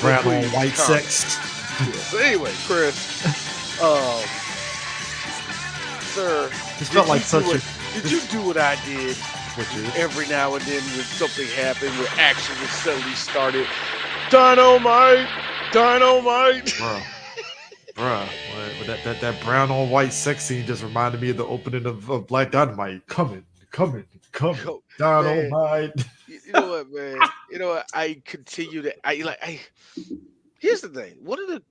Brown on please white comment. sex. Yeah. So anyway, Chris, um, sir, This felt like such a. did you do what I did? Which is, Every now and then, when something happened, when action was suddenly started, dynamite, dynamite. bruh, that brown on white sex scene just reminded me of the opening of Black Dynamite. Coming, Yo, man, Dynamite. you know what, man? You know what? I continue to I here's the thing. One of the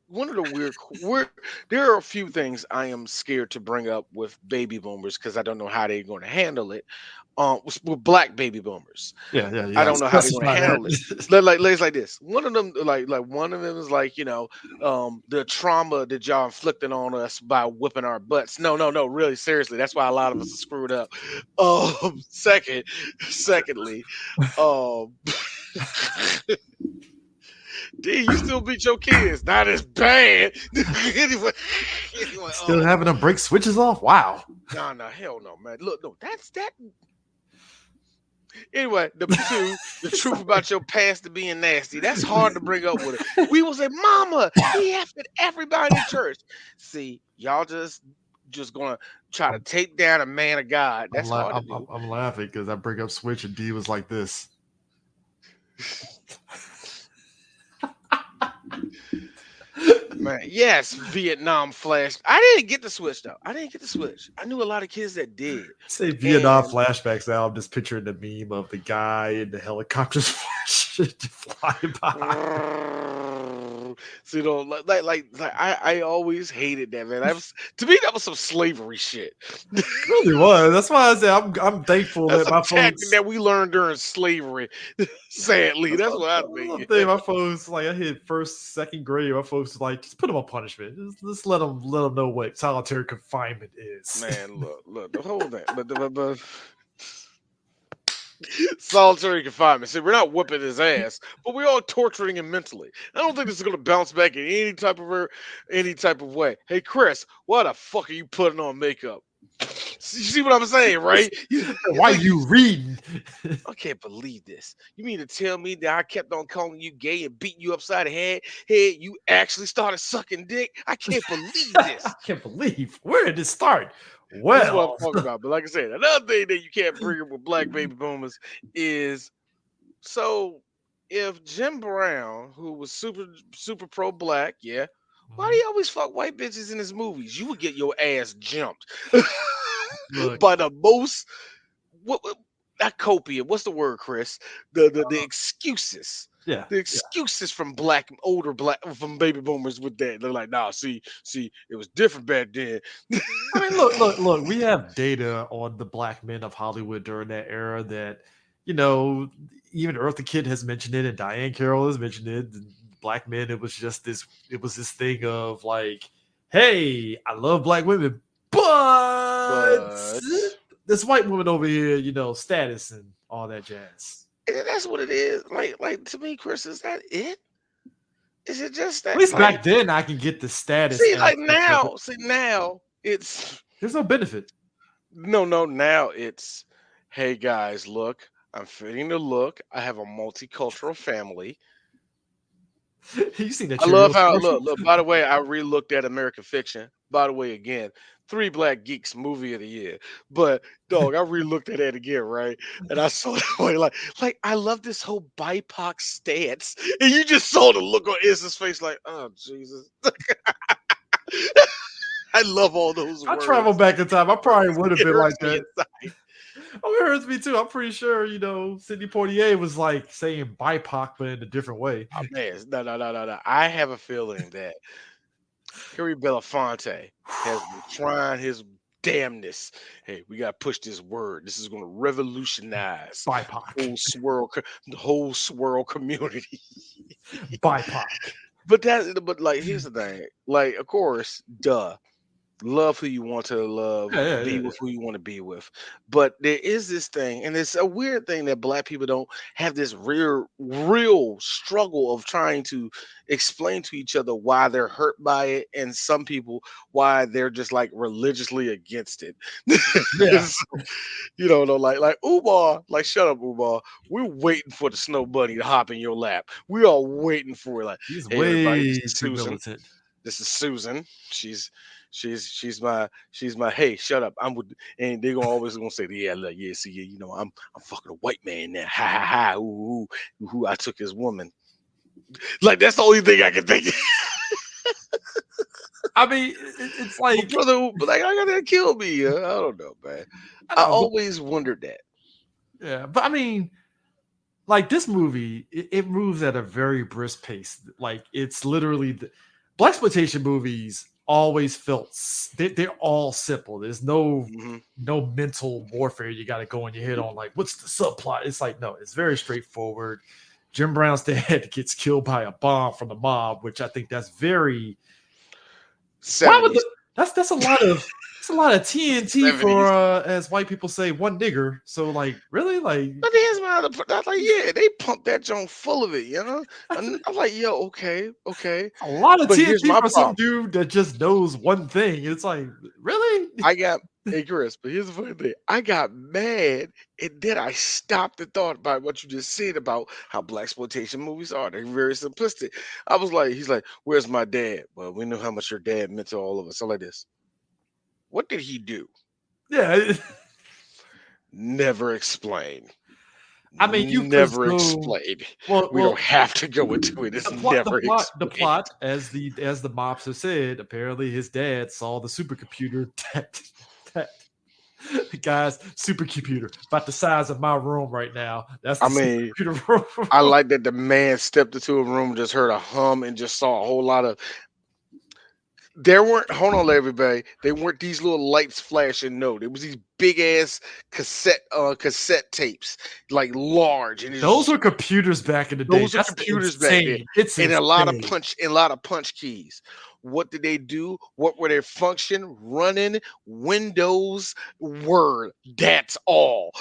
weird there are a few things I am scared to bring up with baby boomers because I don't know how they're going to handle it. With black baby boomers, Yeah, I yeah. don't know how they're going to Specify handle it. that. It's like this. One of them, like one of them is like, the trauma that y'all inflicted on us by whipping our butts. No, no, no, really, seriously. That's why a lot of us are screwed up. Secondly, um, D, you still beat your kids. Not as bad. anyway, Still having them break switches off. Wow. no, hell no, man. Look, no, that's that. Anyway, number two, the truth about your past to being nasty. That's hard to bring up with it. We will say, Mama, he effed everybody in church. See, y'all just gonna try to I'm, take down a man of God. I'm, That's la- hard to do. I'm laughing because I bring up switch and D was like this. Man, yes, Vietnam flash. I didn't get the switch though. I didn't get the switch. I knew a lot of kids that did. Say Vietnam flashbacks now. I'm just picturing the meme of the guy in the helicopters flying by. So, I always hated that, man. To me that was some slavery shit. It really was. That's why I said I'm thankful That's that a my tactic folks. that we learned during slavery. Sadly, that's what I think. Thing my folks like I hit first, second grade. My folks was like, just put them on punishment. Just let them know what solitary confinement is. Man, look, the whole thing, but solitary confinement. See, we're not whooping his ass, but we're all torturing him mentally. I don't think this is gonna bounce back in any type of way. Hey, Chris, why the fuck are you putting on makeup? You see what I'm saying, right? Why you reading? I can't believe this. You mean to tell me that I kept on calling you gay and beating you upside the head? Hey, you actually started sucking dick? I can't believe this. I can't believe. Where did it start? This is what I'm Well, talking about. But like I said, another thing that you can't bring up with black baby boomers is so if Jim Brown, who was super pro black, yeah, why do you always fuck white bitches in his movies? You would get your ass jumped look, by the most not copium. What's the word, Chris? The excuses. yeah, The excuses from from baby boomers with that. They're like, nah, see, it was different back then. I mean, look. We have data on the black men of Hollywood during that era that, you know, even Eartha Kitt has mentioned it, and Diane Carroll has mentioned it. Black men, it was just this. It was this thing of like, hey, I love black women, but But this white woman over here, you know, status and all that jazz. that's what it is. Like to me, Chris, is that it? Is it just At that? least Like, back then, I can get the status see, like aspect of it. now it's There's no benefit. no. Now it's, hey guys, look, I'm fitting the look. I have a multicultural family. You seen that I love Cheerios how commercial? look. By the way, I re-looked at American Fiction. By the way, again, Three Black Geeks movie of the year. But dog, I re-looked at that again, right? And I saw like I love this whole BIPOC stance, and you just saw the look on Iz's face, like, oh Jesus. I love all those I travel words. back in time. I probably would have It been like hurts me that. inside. Oh, it hurts me too. I'm pretty sure, you know, Sidney Poitier was like saying BIPOC, but in a different way. Oh, man, no. I have a feeling that Harry Belafonte has been trying his damnness. Hey, we gotta push this word. This is gonna revolutionize BIPOC. the whole swirl community. BIPOC. But like here's the thing. Like, of course, duh. love who you want to love, Yeah, yeah, be yeah, with yeah. who you want to be with. But there is this thing, and it's a weird thing that black people don't have this real struggle of trying to explain to each other why they're hurt by it, and some people why they're just like religiously against it. Yeah, So, though, like Umar, like shut up, Umar. We're waiting for the snow bunny to hop in your lap. We are waiting for it. Like, he's hey everybody, this way is too Susan. militant. This is Susan. She's my hey, shut up. I'm with and they're gonna always gonna say, yeah, look, yeah, see, yeah, I'm fucking a white man now. Ha ha ha. Ooh, I took his woman. Like that's the only thing I can think of. I mean, it's But like brother, but like I gotta kill me. I don't know, man. I I know, but always wondered that. yeah, but I mean, like this movie, it moves at a very brisk pace. Like it's literally the black exploitation movies always felt they're all simple. There's Hmm. no mental warfare you got to go in your head on like what's the subplot. It's like no, it's very straightforward. Jim Brown's dad gets killed by a bomb from the mob, which I think that's very why would 70s. the that's a lot of TNT 70s. for as white people say one nigger. So like really like But here's my other. I was like, yeah, they pumped that joint full of it. And I'm like, yo, okay, okay. a lot of But here's TNT my for some problem. dude that just knows one thing. It's like, really? I got hey Chris, but here's the funny thing. I got mad and then I stopped and thought about what you just said about how black exploitation movies are. They're very simplistic. I was like, he's like, where's my dad? Well, we know how much your dad meant to all of us. So like this. What did he do? Yeah. Never explain. I mean, you could Never go explain. We don't well. have to go into it. It's never The explained. plot, as the mobster said, apparently his dad saw the supercomputer that the guy's supercomputer about the size of my room right now. That's I the mean, supercomputer I room. like that the man stepped into a room, just heard a hum, and just saw a whole lot of. There weren't. Hold on, everybody. They weren't these little lights flashing. No, there was these big ass cassette tapes, like large, and it's Those just were computers back in the day. those are That's computers back there, insane. It's and insane. a lot of punch keys. What did they do? What were their function? Running Windows Word. That's all.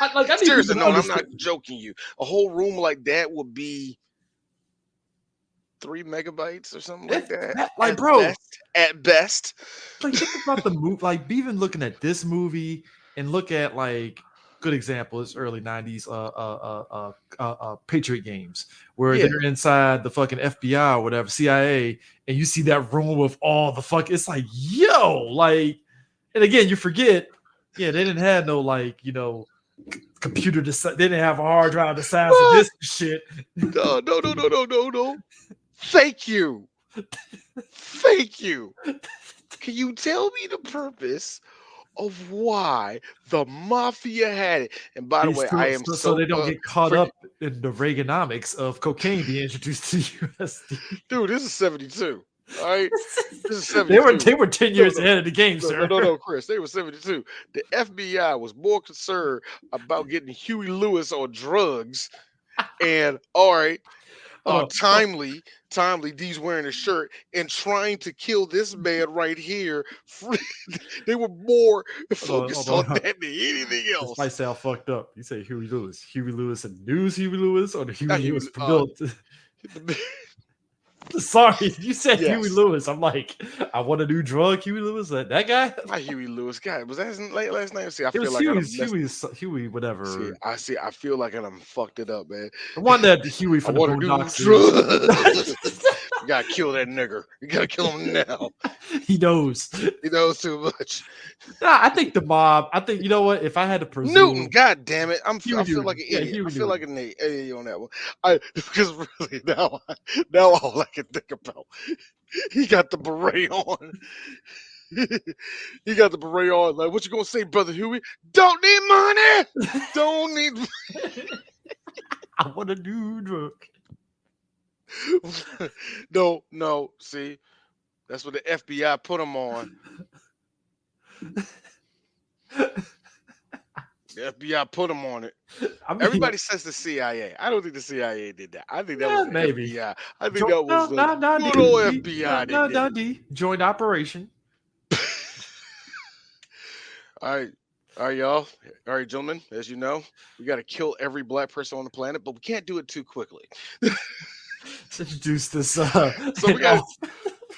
I need people Seriously, to no, and I'm not understand joking you. A whole room like that would be 3 megabytes or something like if that that, like, at bro, best. At best. like think about the movie, like even looking at this movie and look at like good example is early 90s Patriot games where Yeah. they're inside the fucking FBI or whatever, CIA, and you see that room with all the fuck, it's like, yo, like, and again, you forget, yeah, they didn't have no like, computer they didn't have a hard drive the size of What? this shit. No, no, no, no, no, no, no. Thank you. Thank you. Can you tell me the purpose of why the mafia had it? And by the way, I am So so they don't get caught for up in the Reaganomics of cocaine being introduced to the USD. dude, this is 72. All right. This is they were 72. they were 10 No, years no, ahead of the game, sir. no, Chris. They were 72. The FBI was more concerned about getting Huey Lewis on drugs and all right, Hold on. timely, D's wearing a shirt and trying to kill this man right here. They were more focused on Hold on. that than anything This else. might sound fucked up. You say Huey Lewis. Huey Lewis and news Huey Lewis or the Huey Not Huey. Lewis built. The- Sorry, you said Huey yes, Lewis. I'm like, I want a new drug, Huey Lewis. That guy? not Huey Lewis. God, was that late last night? See, I It feel was like I done messed. Huey, See, whatever. I feel like I done fucked it up, man. The one that Huey I from the want to do Boondocks is. drugs. We gotta kill that nigger. We gotta kill him now. He knows. He knows too much. Nah, I think the mob. I think you know what? If I had to Newton, presume, god damn it. I Huey feel like Newton. an Yeah, idiot. I Huey feel like Newton. an idiot on that one. I because really now all I can think about he got the beret on. He got the beret on. Like, what you gonna say, brother Huey? Don't need money. Don't need. I want a new drug. No, no. See, that's what the FBI put him on. The FBI put him on it. I mean, Everybody says the CIA. I don't think the CIA did that. I think that was yeah, the maybe. FBI. I think that was No, the no, no, good D, old D, no, FBI that no, did no, it. D. Joint operation. All right. All right, y'all. All right, gentlemen. As you know, we got to kill every black person on the planet, but we can't do it too quickly. Let's introduce this. So we got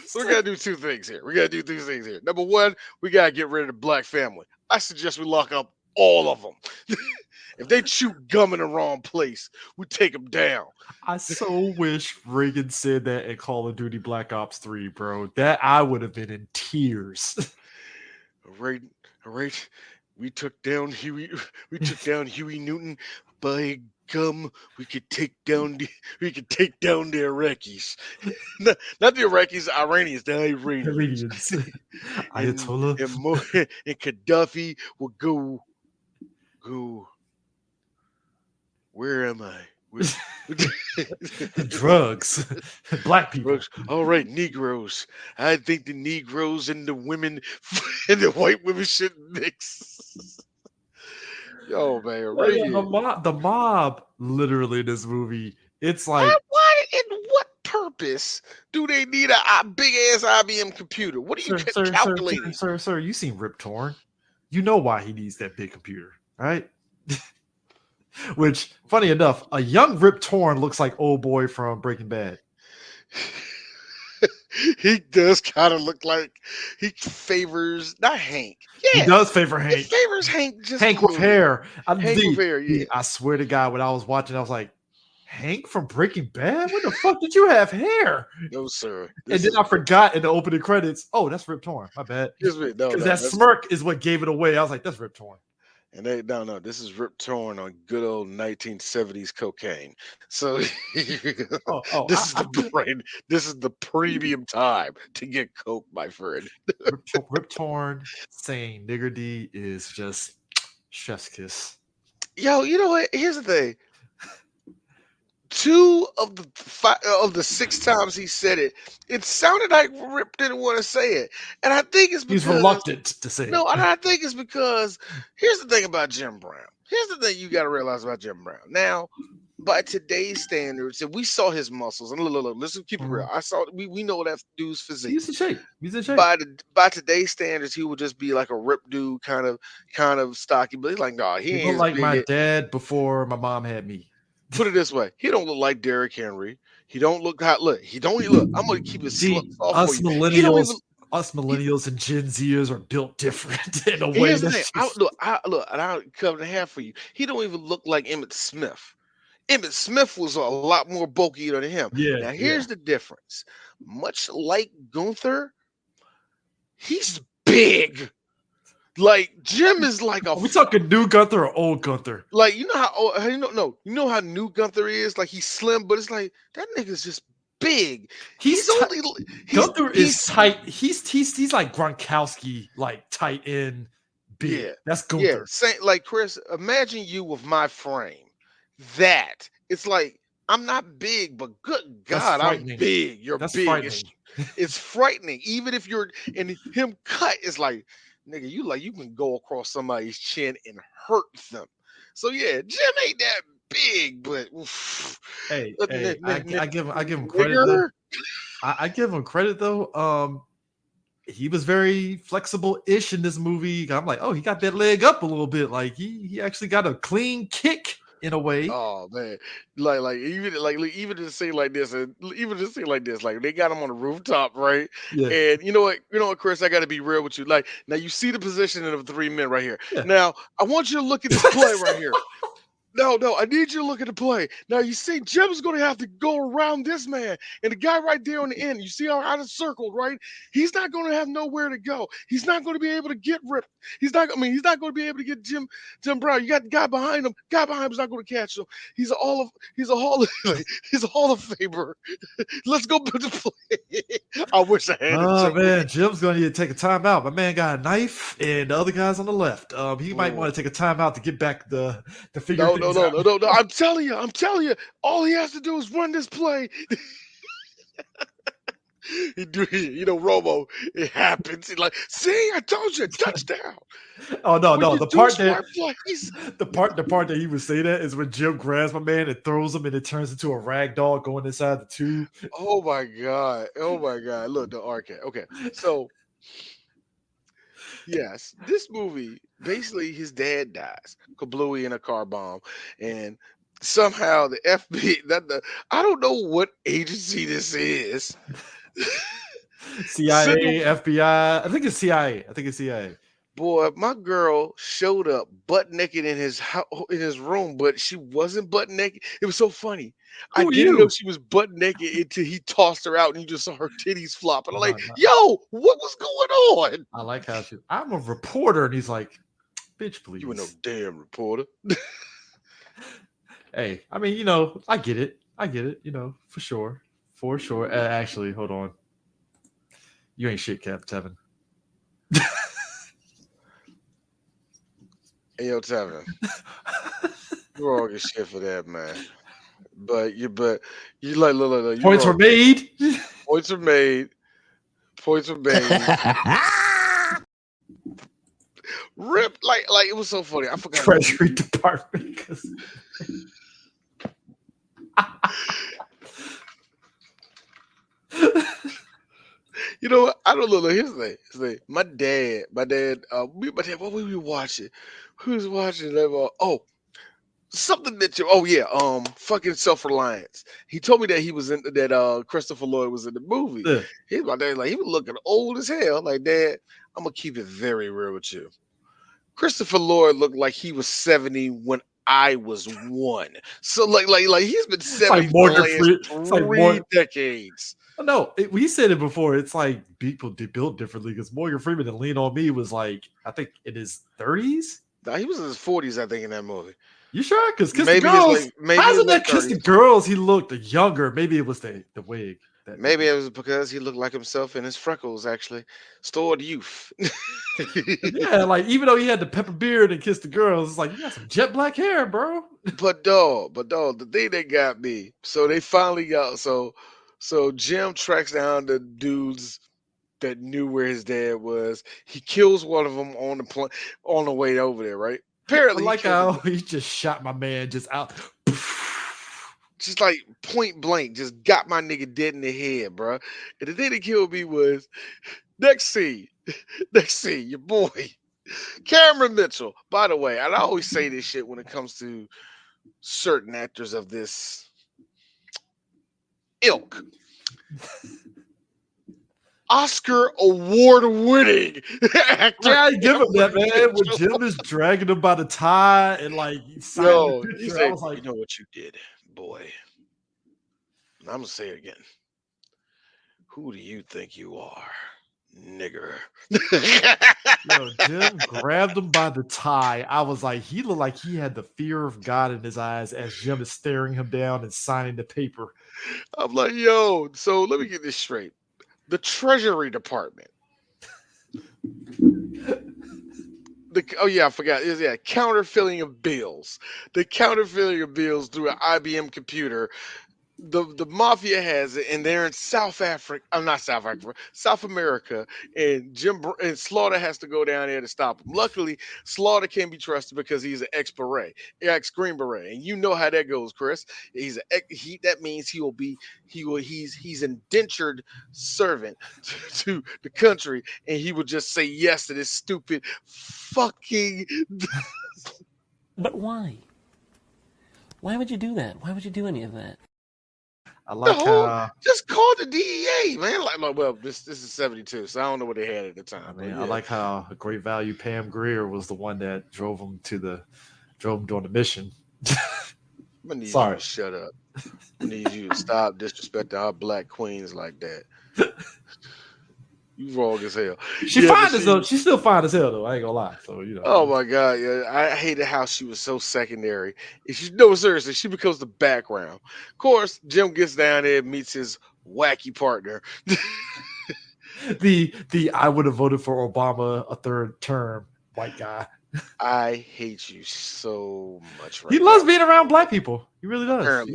so we got to do two things here. We got to do two things here. Number one, we got to get rid of the black family. I suggest we lock up all of them. If they chew gum in the wrong place, we take them down. I so wish Reagan said that in Call of Duty Black Ops 3, bro. That I would have been in tears. All right, all right. We took down Huey. We took down Huey Newton. By gum, we could take down the Iraqis. Not the Iraqis, the Iranians, the Iranians. Iranians. And Ayatollah. and Gaddafi will go. Where am I? Where, Drugs. Black people. Drugs. All right, Negroes. I think the Negroes and the women and the white women should mix. Yo, man, Reagan. The mob, literally in this movie, it's like, Why and what purpose do they need a big ass IBM computer? What are you calculating? sir, you seen Rip Torn? You know why he needs that big computer, right? Which, funny enough, a young Rip Torn looks like old boy from Breaking Bad. He does kind of look like he favors not Hank. He Yeah, does favor he Hank. favors Hank just Hank a with little bit. hair. Hank with hair, yeah. I swear to God, when I was watching, I was like, Hank from Breaking Bad? When the fuck did you have hair? No, sir. And then I forgot in the opening credits, oh, that's Rip Torn. My bad. Because that smirk is what gave it away. I was like, that's Rip Torn. And no, this is Rip Torn on good old 1970s cocaine. So this is the brain. This is the premium time to get coke, my friend. Rip Torn saying nigger D is just chef's kiss. Yo, you know what? Here's the thing. 2 of the 6 times he said it, it sounded like Rip didn't want to say it, and I think it's because he's reluctant to say no, it. and I think it's because here's the thing about Jim Brown. Here's the thing you got to realize about Jim Brown. Now, by today's standards, if we saw his muscles, and look, let's keep it real. We know that dude's physique. He's in shape. He's in shape. By today's standards, he would just be like a ripped dude, kind of stocky. But he's like, nah, he ain't like my dad before my mom had me. Put it this way: he don't look like Derrick Henry. He don't look hot. Look, he don't even look. I'm gonna keep it soft us for you. Millennials and Gen Zers are built different in a way. Here's the thing. And I'll cover the half for you. He don't even look like Emmett Smith. Emmett Smith was a lot more bulky than him. Yeah. Now here's the difference. Much like Gunther, he's big. Like Jim is like Are we talking new Gunther or old Gunther? Like you know how new Gunther is. Like he's slim, but it's like that nigga's just big. Gunther is tight. He's like Gronkowski, like tight end, big. Yeah, that's Gunther. Yeah, same like Chris. Imagine you with my frame. That it's like I'm not big, but good God, I'm big. You're big. It's frightening. Even if you're and him cut is like. Nigga, you can go across somebody's chin and hurt them. So yeah, Jim ain't that big, but hey, I give him credit. Though. I give him credit though. He was very flexible-ish in this movie. I'm like, oh, he got that leg up a little bit. Like he actually got a clean kick in a way. Oh man, even to say like this, like they got him on the rooftop, right? Yeah. And you know what, Chris, I got to be real with you. Like now, you see the position of the 3 men right here. Yeah. Now I want you to look at this play right here. No, I need you to look at the play. Now you see Jim's going to have to go around this man. And the guy right there on the end, you see how it's circled, right? He's not going to have nowhere to go. He's not going to be able to get ripped. He's not going to be able to get Jim Brown. You got the guy behind him. Guy behind him's not going to catch him. He's a Hall of Famer. Let's go build the play. I wish I had it. Oh man, Jim's going to need to take a timeout. My man got a knife and the other guy's on the left. He might want to take a timeout to get back the figure. No. I'm telling you, all he has to do is run this play. Romo, it happens. He's like, see, I told you, touchdown. Oh no, the part that he would say that is when Jim grabs my man and throws him and it turns into a rag doll going inside the tube. Oh my god. Look, the arcade. Okay, so yes, this movie basically his dad dies, kablooey in a car bomb, and somehow the FBI, I don't know what agency this is. Send them. CIA, FBI. I think it's CIA. I think it's CIA. Boy, my girl showed up butt naked in in his room, but she wasn't butt naked. It was so funny. I Who are didn't know you? she was butt naked until he tossed her out and you just saw her titties flop. And I'm like, No, no. yo, what was going on? I like how she. I'm a reporter, and he's like, "Bitch, You were no please." damn reporter. Hey, I mean, I get it. I get it. For sure, for sure. Actually, hold on. You ain't shit, Cap Tevin. Hey, yo, Tevin, you're all good shit for that, man. But you like look, you Points were wrong. made. Points are made. Points are made. Rip like it was so funny. I forgot who Treasury Department. you know what? I don't know. Look, here's the thing. My dad, what were we watching? Who was watching that? Something that you. Oh yeah, fucking Self Reliance. He told me that he was in that. Christopher Lloyd was in the movie. Yeah. He's my dad. Like he was looking old as hell. Like Dad, I'm gonna keep it very real with you. Christopher Lloyd looked like he was 70 when I was one. So like he's been It's like 70 for the Morgan last Freeman. It's like 3 decades. No, we said it before. It's like people built differently because Morgan Freeman and Lean on Me was like, I think in his 30s. Now he was in his 40s, I think, in that movie. You sure? Because Kiss the Maybe his Girls, late, maybe his hasn't late that Kiss the 30s. Girls? He looked younger. Maybe it was the wig that made Maybe it. it was because he looked like himself and his freckles actually stored youth. Yeah, like even though he had the pepper beard and Kiss the Girls, it's like you got some jet black hair, bro. But dog, the thing that got me. So they finally got so Jim tracks down the dudes that knew where his dad was. He kills one of them on on the way over there, right? I Apparently he like killed him how he just shot my man just out. just like point blank, just got my nigga dead in the head, bro. And the thing that killed me was next scene, next scene, your boy Cameron Mitchell. By the way, and I always say this shit when it comes to certain actors of this ilk. Oscar award winning actor I give him that, Cameron man. When Mitchell. Jim is dragging him by the tie and like signing the Yo, he picture, I said, was you like, know what you did, boy. I'm gonna say it again. Who do you think you are, nigger? yo, Jim grabbed him by the tie. I was like, he looked like he had the fear of God in his eyes as Jim is staring him down and signing the paper. I'm like, yo, so let me get this straight. The Treasury Department. Oh yeah, I forgot. Yeah, counterfeiting of bills. The counterfeiting of bills through an IBM computer. The mafia has it, and they're in South Africa. I'm not South Africa, South America, and and Slaughter has to go down there to stop him. Luckily, Slaughter can be trusted because he's an ex Green Beret, and you know how that goes, Chris. He's that means he's indentured servant to the country, and he would just say yes to this stupid fucking. But why? Why would you do that? Why would you do any of that? I The like whole how just call the DEA, man. Like, well, this is 72, so I don't know what they had at the I time. But mean, I yeah, like how a great value Pam Grier was the one that drove him on the mission. I'm gonna need you to Sorry. shut up. I'm gonna need you to stop disrespecting our black queens like that. You wrong as hell. She Yeah, but fine as though she's still fine as hell though. I ain't gonna lie. So oh my god, yeah, I hated how she was so secondary. And she no seriously, she becomes the background. Of course, Jim gets down there, meets his wacky partner. the I would have voted for Obama a third term white guy. I hate you so much He right loves now. being around black people. He really does. Apparently,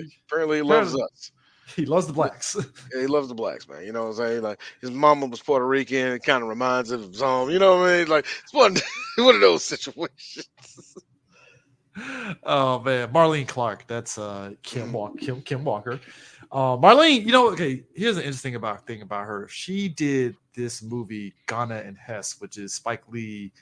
he loves Apparently, us. he loves the blacks. Yeah, he loves the blacks, man. You know what I'm saying? Like his mama was Puerto Rican. It kind of reminds him of his home. You know what I mean? Like it's one one of those situations. Oh man, Marlene Clark. That's Kim Walker. Marlene, okay. Here's an interesting thing about her. She did this movie Ghana and Hess, which is Spike Lee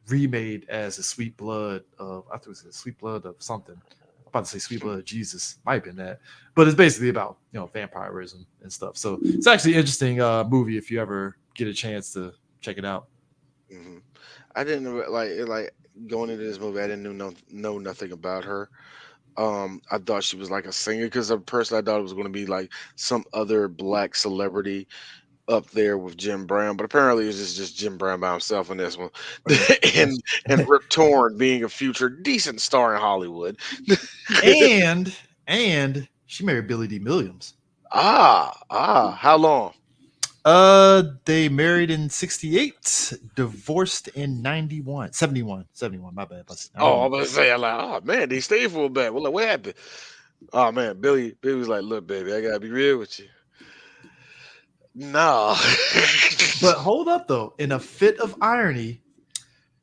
remade as a Sweet Blood of, I think it was a Sweet Blood of something. I'm about to say Sweet Blood of Jesus, might have been that, but it's basically about vampirism and stuff. So it's actually an interesting movie if you ever get a chance to check it out. Hmm. I didn't like going into this movie. I didn't know nothing about her. I thought she was like a singer because at first I thought it was going to be like some other black celebrity up there with Jim Brown, but apparently it's just Jim Brown by himself in this one, Okay. and Rip Torn being a future decent star in Hollywood. and and she married Billy D. Williams. How long? They married in 68, divorced in 91, 71, 71. My bad. I don't Oh, know. I'm gonna say, I'm like, oh man, they stayed for a bit. Well, like, what happened? Oh man, Billy was like, look, baby, I gotta be real with you. No. But hold up though, in a fit of irony,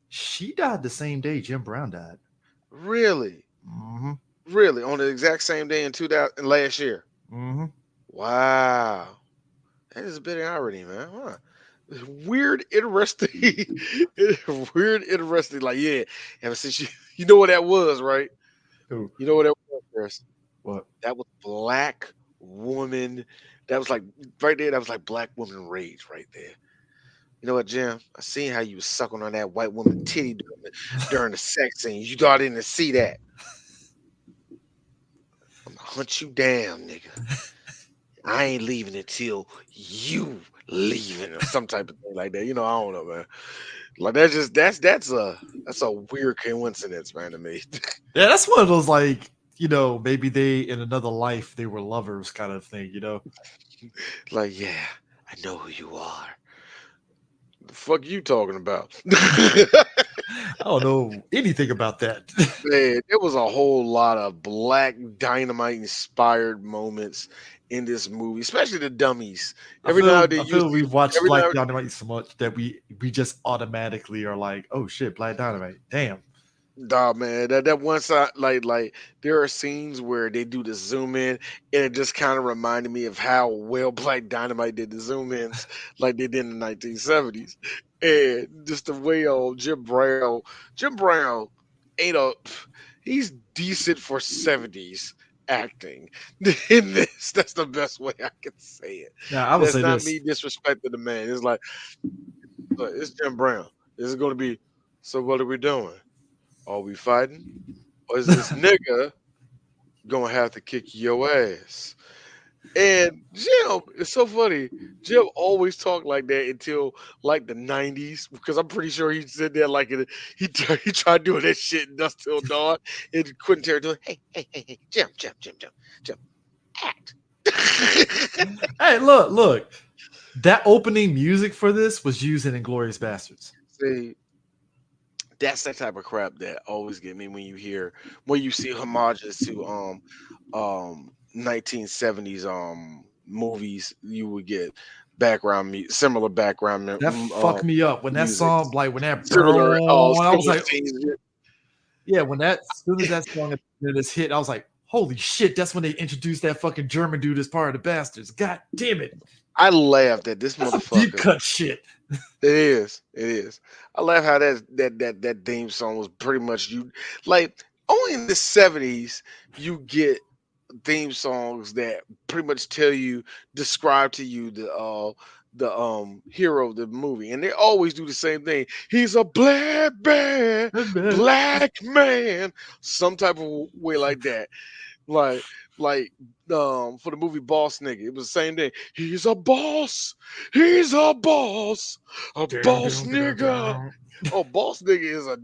she died the same day Jim Brown died. Really, Mm-hmm. really, on the exact same day in 2000 last year. Mm-hmm. Wow, that is a bit of irony, man. Huh. Weird, interesting, weird, interesting. Like, yeah, ever since you know what that was, right? Who? You know what that was, Chris? What? That was black woman. That was like right there. That was like black woman rage right there. You know what, Jim? I seen how you was sucking on that white woman titty during the sex scene. You thought I didn't see that. I'm gonna hunt you down, nigga. I ain't leaving until you leaving or some type of thing like that. I don't know, man. Like that's a weird coincidence, man, to me. Yeah, that's one of those like, maybe they in another life they were lovers kind of thing. Like, yeah, I know who you are. The fuck you talking about? I don't know anything about that. Man, there was a whole lot of Black Dynamite inspired moments in this movie, especially the dummies. I Every now feel and then I you feel see, we've watched every Black now Dynamite so much that we just automatically are like, oh shit, Black Dynamite. Damn. Nah, man, that one side, like there are scenes where they do the zoom in, and it just kind of reminded me of how well Black Dynamite did the zoom ins, like they did in the 1970s, and just the way Jim Brown ain't a, he's decent for 70s acting in this. That's the best way I can say it. Now I would That's say not this. me disrespecting the man. It's like, look, it's Jim Brown. This is going to be. So what are we doing? Are we fighting? Or is this nigga gonna have to kick your ass? And Jim, it's so funny. Jim always talked like that until like the 90s, because I'm pretty sure he said that like he tried doing that shit in Dust Till Dawn, and Quentin Tarantino, hey, Jim, act. Hey, look. That opening music for this was used in Inglorious Bastards. See, that's that type of crap that always get me when you see homages to 1970s movies. You would get similar background That fucked me up when that music, song, like when that similar I was similar like, themes. yeah, when that as soon as that song this hit, I was like, holy shit, that's when they introduced that fucking German dude as part of the Bastards. God damn it. I laughed at this That's some deep motherfucker. cut shit. It is. I love how that theme song was pretty much you, like, only in the 70s you get theme songs that pretty much describe to you the hero of the movie, and they always do the same thing. He's a black man, some type of way like that. Like like for the movie Boss Nigga, it was the same thing. He's a boss. He's a Down, boss down, down, nigga. down. Oh, Boss Nigga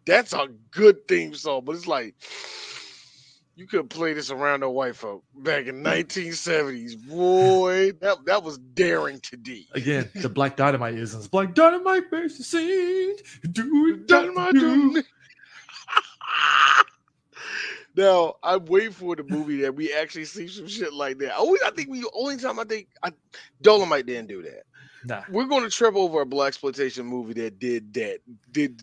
that's a good theme song, but it's like you could play this around the white folk back in 1970s. Boy, that was daring to D. Again, the Black Dynamite isms. Black Dynamite makes the scene. Do it, Dynamite do. done- Now I'm waiting for the movie that we actually see some shit like that. Only time Dolomite didn't do that. Nah. We're going to trip over a black exploitation movie that did that. Did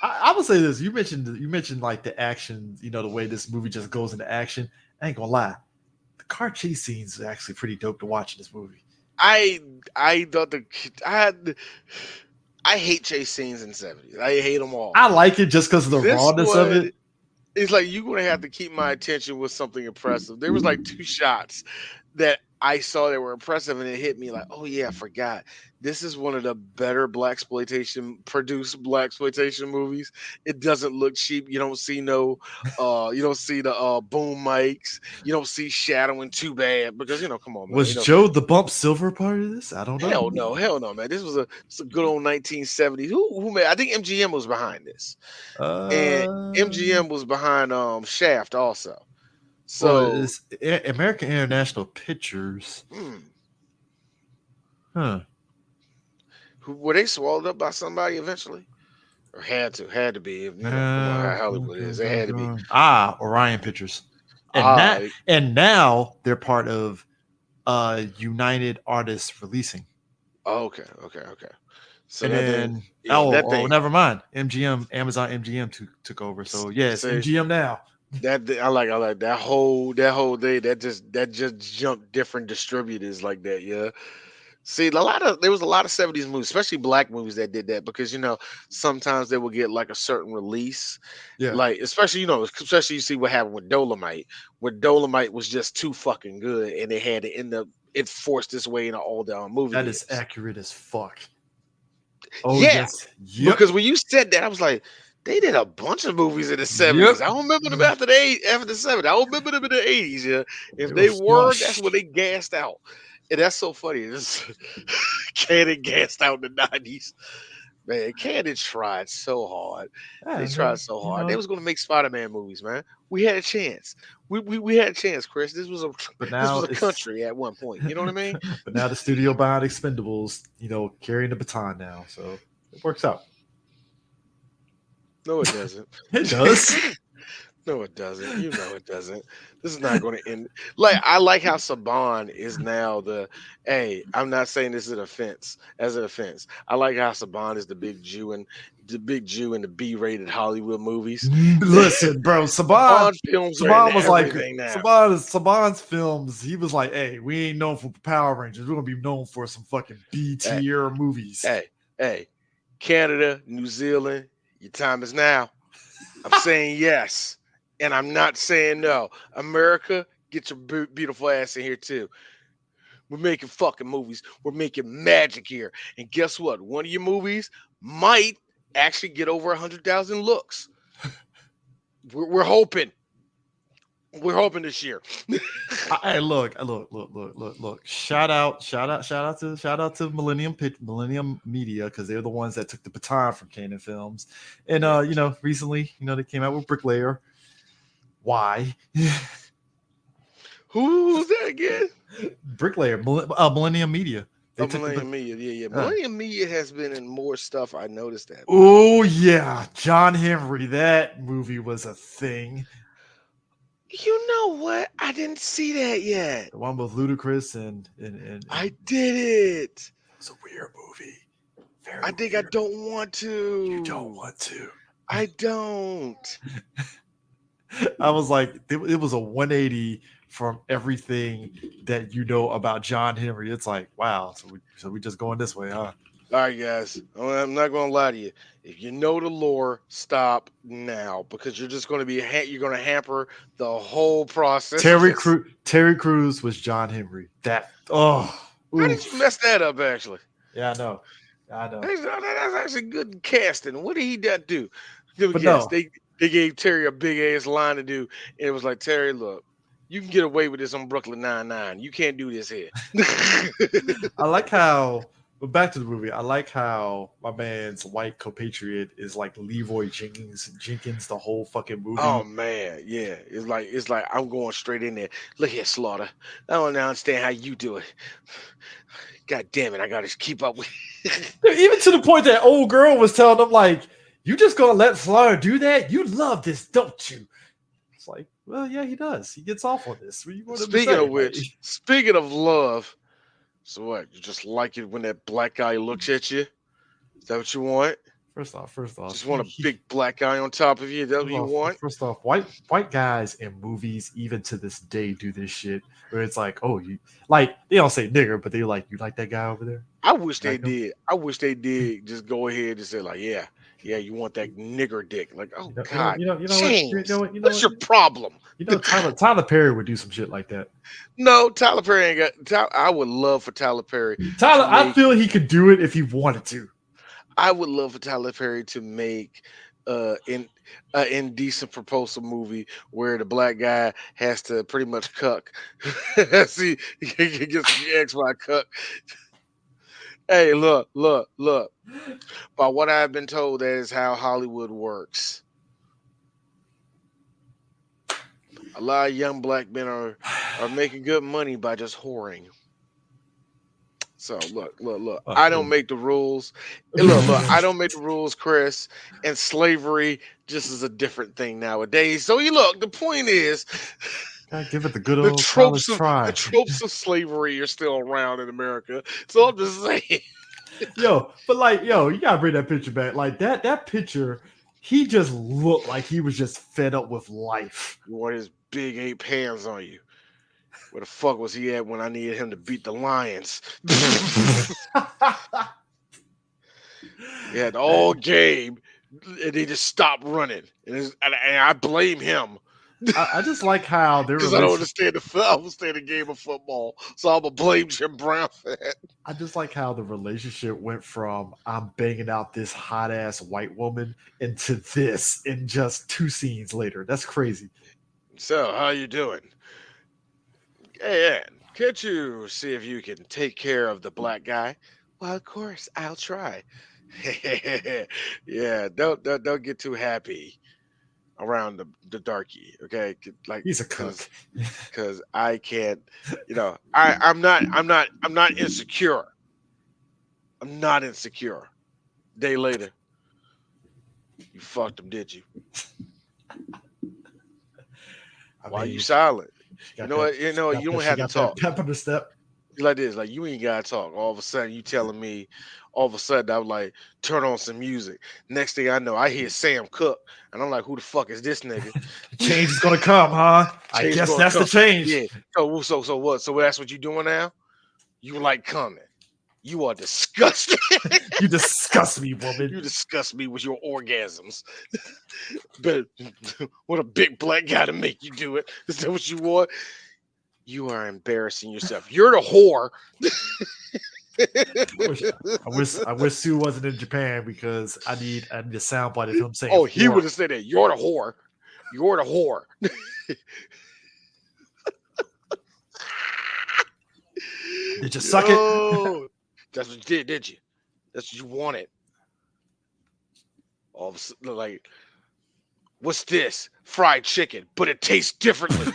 I would say this. You mentioned like the action, the way this movie just goes into action. I ain't gonna lie. The car chase scenes are actually pretty dope to watch in this movie. I thought I had I hate chase scenes in the 70s. I hate them all. I like it just because of the This rawness of one, it. it's like you're gonna have to keep my attention with something impressive. There was like two shots that I saw that were impressive, and it hit me like, oh yeah, I forgot. This is one of the better black exploitation movies. It doesn't look cheap. You don't see you don't see the boom mics. You don't see shadowing too bad because come on, man. Was Joe the Bump Silver part of this? I don't know. Hell no, man. It's a good old 1970s. Who made? I think MGM was behind this, and Uh, MGM was behind Shaft also. well, So, it's American International Pictures. hmm, Huh. were they swallowed up by somebody eventually, or had to be? Come on, how Hollywood is. They had to be. Orion Pictures. And Ah, that and now they're part of United Artists Releasing. okay. So And that thing, then yeah, that thing. never mind. Amazon MGM took over. So yes, Say MGM now. I like that whole day. That just jumped different distributors like that. Yeah. See, there was a lot of 70s movies, especially black movies that did that because sometimes they would get like a certain release, Yeah. like especially you see what happened with Dolomite, where Dolomite was just too fucking good and they had to end up it forced its way into all down movie That is theaters. accurate as fuck. Oh Yeah, yes. Yep. because when you said that, I was like, they did a bunch of movies in the Yep. 70s. I don't remember them after the 70s. I don't remember them in the 80s. Yeah, They if were they were, that's flush. when they gassed out. And that's so funny. This Cannon gassed out in the 90s. Man, Cannon tried so hard. Yeah, They I mean, tried so hard. They was gonna make Spider-Man movies, man. We had a chance. We had a chance, Chris. but This now was a it's country at one point. You know what I mean? but now the studio buying Expendables, carrying the baton now. So it works out. No, it doesn't. It does. No, it doesn't. You know it doesn't. This is not going to end. Like I like how Saban is now the. Hey, I'm not saying this is an offense. I like how Saban is the big Jew in the B-rated Hollywood movies. Listen, bro, Saban films are in Saban was like everything now. Saban's films. He was like, "Hey, we ain't known for Power Rangers. We're gonna be known for some fucking B Hey, tier movies." hey, Canada, New Zealand, your time is now. I'm saying yes, and I'm not saying no. America, get your beautiful ass in here too. We're making fucking movies. We're making magic here. And guess what? One of your movies might actually get over 100,000 looks. We're hoping. We're hoping this year. Hey, look! Shout out to Millennium Media because they're the ones that took the baton from Canon Films, and Yeah. recently, they came out with Bricklayer. Why? Who's that again? Bricklayer, Millennium Media. They Oh, took the. Millennium Media. Yeah. Uh, Millennium Media has been in more stuff. I noticed that, man. oh yeah, John Henry. That movie was a thing. You know what? I didn't see that yet. The one with Ludacris and I did it. it was a weird movie. Very I think I weird. don't want to. You don't want to. I don't. I was like, it was a 180 from everything that you know about John Henry. It's like, wow. So we just going this way, huh? All right, guys. I'm not going to lie to you. If you know the lore, stop now because you're just going to you're going to hamper the whole process of this. Terry Crews was John Henry. That How did you oof. mess that up? Actually, Yeah, I know. that's actually good casting. What did he do? Give a But guess. no, They gave Terry a big ass line to do, and it was like Terry, look, you can get away with this on Brooklyn Nine-Nine. You can't do this here. I like how. But back to the movie, I like how my man's white compatriot is like Leroy Jenkins, the whole fucking Oh movie. man, yeah. It's like I'm going straight in there. Look here, Slaughter. I don't understand how you do it. God damn it, I gotta keep up with Even to the point that old girl was telling them, like, you just gonna let Flyer do that? You love this, don't you? It's like, well, yeah, he does. He gets off on this. What do you want him to Speaking say? of which, speaking of love, so what? You just like it when that black guy looks at you? Is that what you want? First off, Just want a big black guy on top of you? Is that what you want? first off, white guys in movies, even to this day, do this shit where it's like, oh, you like they don't say nigger, but they like, you like that guy over there? I wish they Like him. did. I wish they did just go ahead and say like, yeah, yeah, you want that nigger dick? Like, oh God, You know what, James, you know what's what, your problem? Tyler Perry would do some shit like that. No, Tyler Perry ain't got. I would love for Tyler Perry to Tyler, I make. feel he could do it if he wanted to. I would love for Tyler Perry to make in an indecent proposal movie where the black guy has to pretty much cuck. See, he gets the X by cuck. Hey, look. By what I've been told, that is how Hollywood works. A lot of young black men are making good money by just whoring. So look. Oh, I don't yeah. make the rules. And look. I don't make the rules, Chris. And slavery just is a different thing nowadays. So you look. The point is, Gotta give it the good the old college tropes of the try. tropes of slavery are still around in America. So I'm just saying. Yo, but like, yo, you gotta bring that picture back. Like that picture, he just looked like he was just fed up with life. You want his big ape hands on you. Where the fuck was he at when I needed him to beat the Lions? Yeah, the all game, and they just stopped running, and I blame him I just like how their because I don't relation. understand I don't understand the game of football, so I'm gonna blame Jim Brown for that. I just like how the relationship went from I'm banging out this hot ass white woman into this in just 2 scenes later. That's crazy. So, how you doing? Hey, Ann, can't you see if you can take care of the black guy? Well, of course, I'll try. Yeah, don't get too happy around the darky, okay? Like, He's a cause cook. because I can't, I'm not insecure. I'm not insecure. Day later, you fucked him, did you? I Why are you mean, silent? she You got know that. what? You know what? You don't She have to got that talk. pep in her step. Like this, like you ain't gotta talk. All of a sudden, you telling me. All of a sudden, I'm like, turn on some music. Next thing I know, I hear Sam Cooke, and I'm like, who the fuck is this nigga? The change is gonna come, huh? I Change guess gonna that's the come. change. Yeah. So what? So that's what you doing now? You like coming? You are disgusting. You disgust me, woman. You disgust me with your orgasms. But what a big black guy to make you do it. Is that what you want? You are embarrassing yourself. You're the whore. I wish Sue wasn't in Japan because I need a soundbite of him saying Oh, he "whore." would have said that. You're the whore. You're the whore. Did you suck it? Yo, that's what you did you? That's what you wanted. All of a sudden, like, what's this? Fried chicken, but it tastes differently.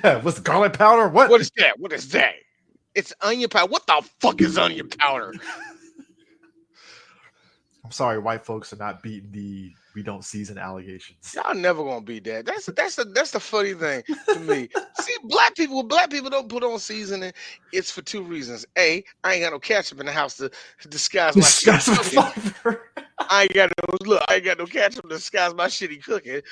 Yeah, what's garlic powder? What? What is that? What is that? It's onion powder. What the fuck is onion powder? I'm sorry, white folks are not beating the we don't season allegations. Y'all never gonna beat that. That's the funny thing to me. See, black people don't put on seasoning. It's for two reasons. A, I ain't got no ketchup in the house to disguise my shitty Disgust with cooking. flavor. I ain't got no ketchup to disguise my shitty cooking.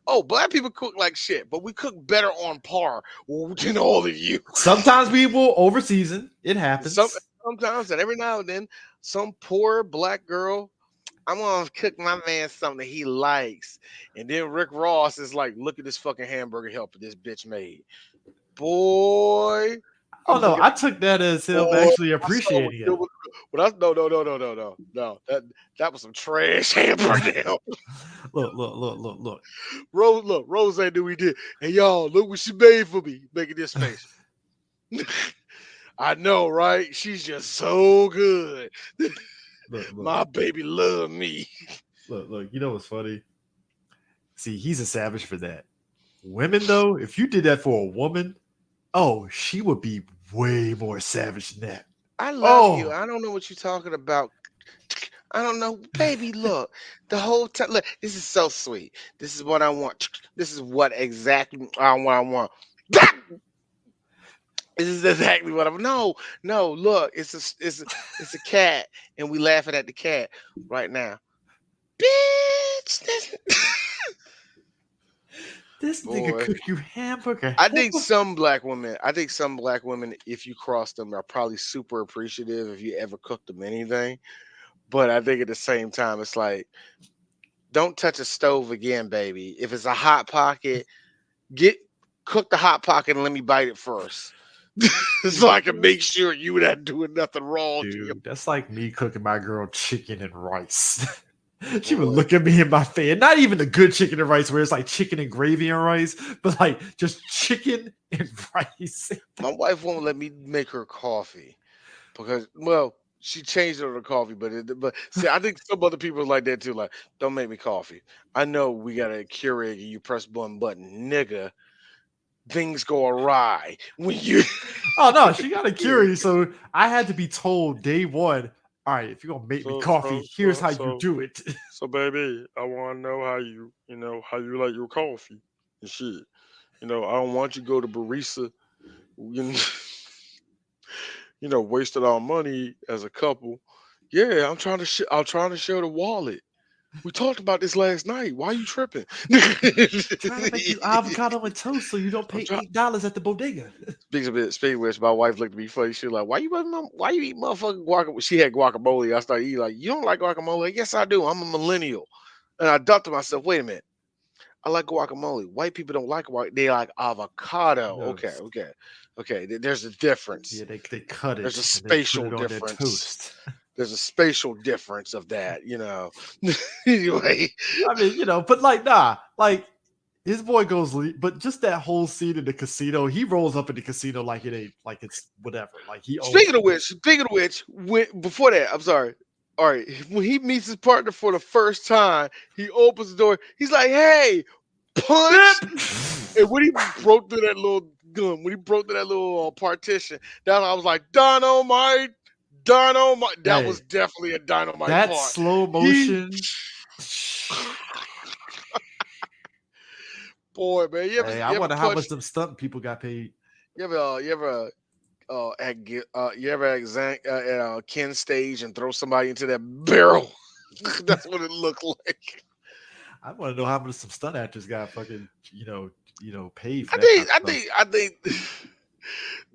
Oh, black people cook like shit, but we cook better on par than all of you. Sometimes we will over season. It Some happens. sometimes and every now and then, some poor black girl, I'm gonna cook my man something he likes. And then Rick Ross is like, look at this fucking hamburger helper this bitch made. Boy, Oh I'm no, looking I took that as him boy, actually I saw what appreciating it. it was. But no. That was some trash hamburger. Look. Rose knew we did. And y'all, look what she made for me, making this face. I know, right? She's just so good. Look. My baby love me. Look. You know what's funny? See, he's a savage for that. Women, though, if you did that for a woman, oh, she would be way more savage than that. I love you. Oh, I don't know what you're talking about. I don't know, baby. Look, the whole time. Look, this is so sweet. This is what I want. This is what exactly I want. This is exactly what I'm. No. Look, it's a cat, and we laughing at the cat right now. Bitch, This nigga boy. cook you hamburger. I think some black women, if you cross them, are probably super appreciative if you ever cook them anything. But I think at the same time, it's like, don't touch a stove again, baby. If it's a hot pocket, get cook the hot pocket and let me bite it first, so I can make sure you're not doing nothing wrong to your Dude, that's like me cooking my girl chicken and rice. She would boy. look at me in my face. And not even the good chicken and rice, where it's like chicken and gravy and rice, but like just chicken and rice. My wife won't let me make her coffee because, well, she changed it to coffee, but see, I think some other people are like that too. Like, don't make me coffee. I know we got a Keurig and you press one button, nigga. Things go awry when you. Oh no, she got a Keurig, so I had to be told day one. All right, if you're gonna make me So coffee, so here's so how you so do it. so baby, I want to know how you like your coffee and shit. I don't want you to go to barista, you know, wasted our money as a couple. Yeah, I'm trying to share the wallet. We talked about this last night. Why you tripping? Trying to make you avocado and toast so you don't I'm pay trying. $8 at the bodega. Speaking of which, my wife looked at me funny. She was like, why you eat motherfucking guacamole?" She had guacamole. I started eating like, you don't like guacamole? Yes, I do. I'm a millennial. And I thought to myself, wait a minute. I like guacamole. White people don't like guacamole. They like avocado. No, Okay. There's a difference. yeah, they cut There's a it and then put spatial it on their difference. toast. There's a spatial difference of that. Anyway, I mean, but like, nah, like his boy goes, but just that whole scene in the casino, he rolls up in the casino like it ain't, like it's whatever, like he owns speaking of which, before that, I'm sorry. All right, when he meets his partner for the first time, he opens the door. He's like, "Hey, punch!" it. And when he broke through that little gun, when he broke through that little partition, that I was like, "Dynamite, dynamite!" That was Hey, definitely a dynamite that part. slow He, motion. boy, man, Hey, I you ever wonder how much punched? them stunt people got paid. You ever at Ken stage and throw somebody into that barrel? That's what it looked like. I want to know how much some stunt actors got fucking, paid for that kind of stuff. I think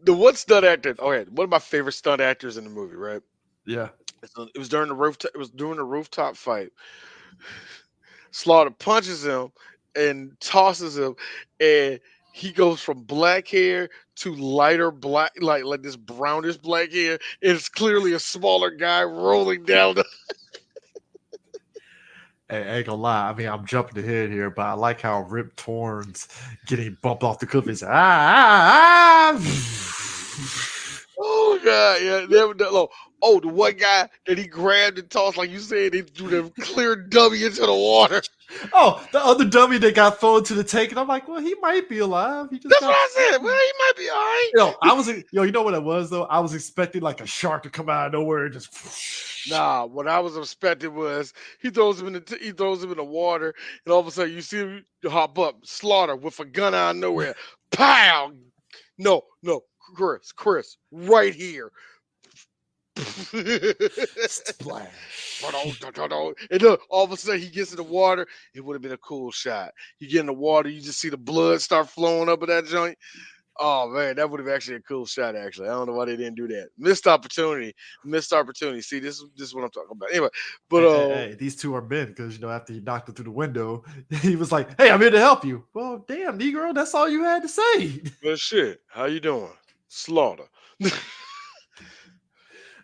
the one stunt actor. Okay, one of my favorite stunt actors in the movie. Right, Yeah. it was during the rooftop. It was during the rooftop fight. Slaughter punches him and tosses him, and he goes from black hair to lighter black, like this brownish black hair. It's clearly a smaller guy rolling down the. Hey, I ain't gonna lie. I mean, I'm jumping ahead here, but I like how Rip Torn's getting bumped off the cliff. He's Oh god, yeah. Oh, the one guy that he grabbed and tossed, like you said, he threw the clear dummy into the water. Oh, the other dummy that got thrown into the tank, and I'm like, well, he might be alive. He just That's what got. I said. Well, he might be all right. You know what it was though? I was expecting like a shark to come out of nowhere and just. Nah, what I was expecting was he throws him in the water, and all of a sudden you see him hop up, Slaughter with a gun out of nowhere, pow! No, Chris, right here. Splash. And look, all of a sudden he gets in the water. It would have been a cool shot. You get in the water, you just see the blood start flowing up in that joint. Oh man, that would have actually a cool shot. Actually, I don't know why they didn't do that. Missed opportunity. Missed opportunity. See, this is what I'm talking about. Anyway, but Hey, these two are men because after he knocked it through the window, he was like, "Hey, I'm here to help you." Well, damn, Negro, that's all you had to say. but shit, how you doing? Slaughter.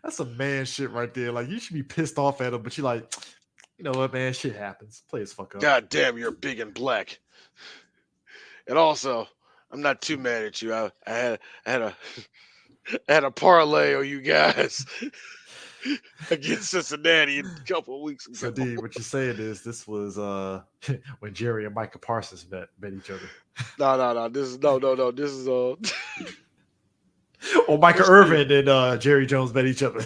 That's some man shit right there. Like you should be pissed off at him, but you're like, you know what, man? Shit happens. Play his fuck up. God damn, you're big and black. And also, I'm not too mad at you. I had a parlay on you guys against Cincinnati a couple of weeks So, ago. D, what you're saying is this was when Jerry and Micah Parsons met each other. No. This is no. This is Or Micah Irvin and Jerry Jones met each other.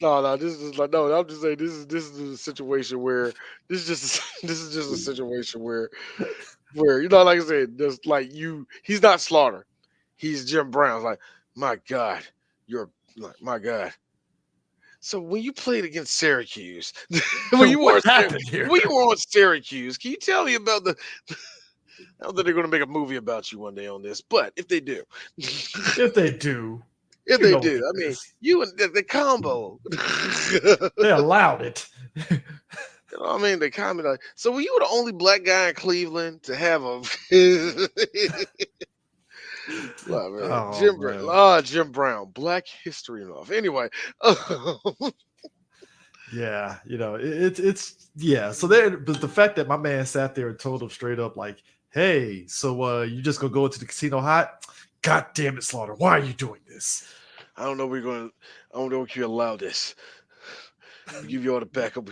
no. This is like no. I'm just saying this is a situation where this is just a situation where like I said, just like you, he's not Slaughter, he's Jim Brown. It's like my God, you're like my God. So when you played against Syracuse, What happened here? when you were on Syracuse, can you tell me about I don't think they're going to make a movie about you one day on this, but if they do, If they do, if you they know what do, I it mean, is. you and the combo. They allowed it. You know what I mean? They comment like, so were you the only black guy in Cleveland to have a Love man. Oh man. Jim Brown, Black History Month. Anyway, Yeah, it's yeah. So there, but the fact that my man sat there and told him straight up, like, "Hey, so you just gonna go into the casino hot? God damn it, Slaughter! Why are you doing this?" I don't know. I don't know if you allow this. We give you all the backup.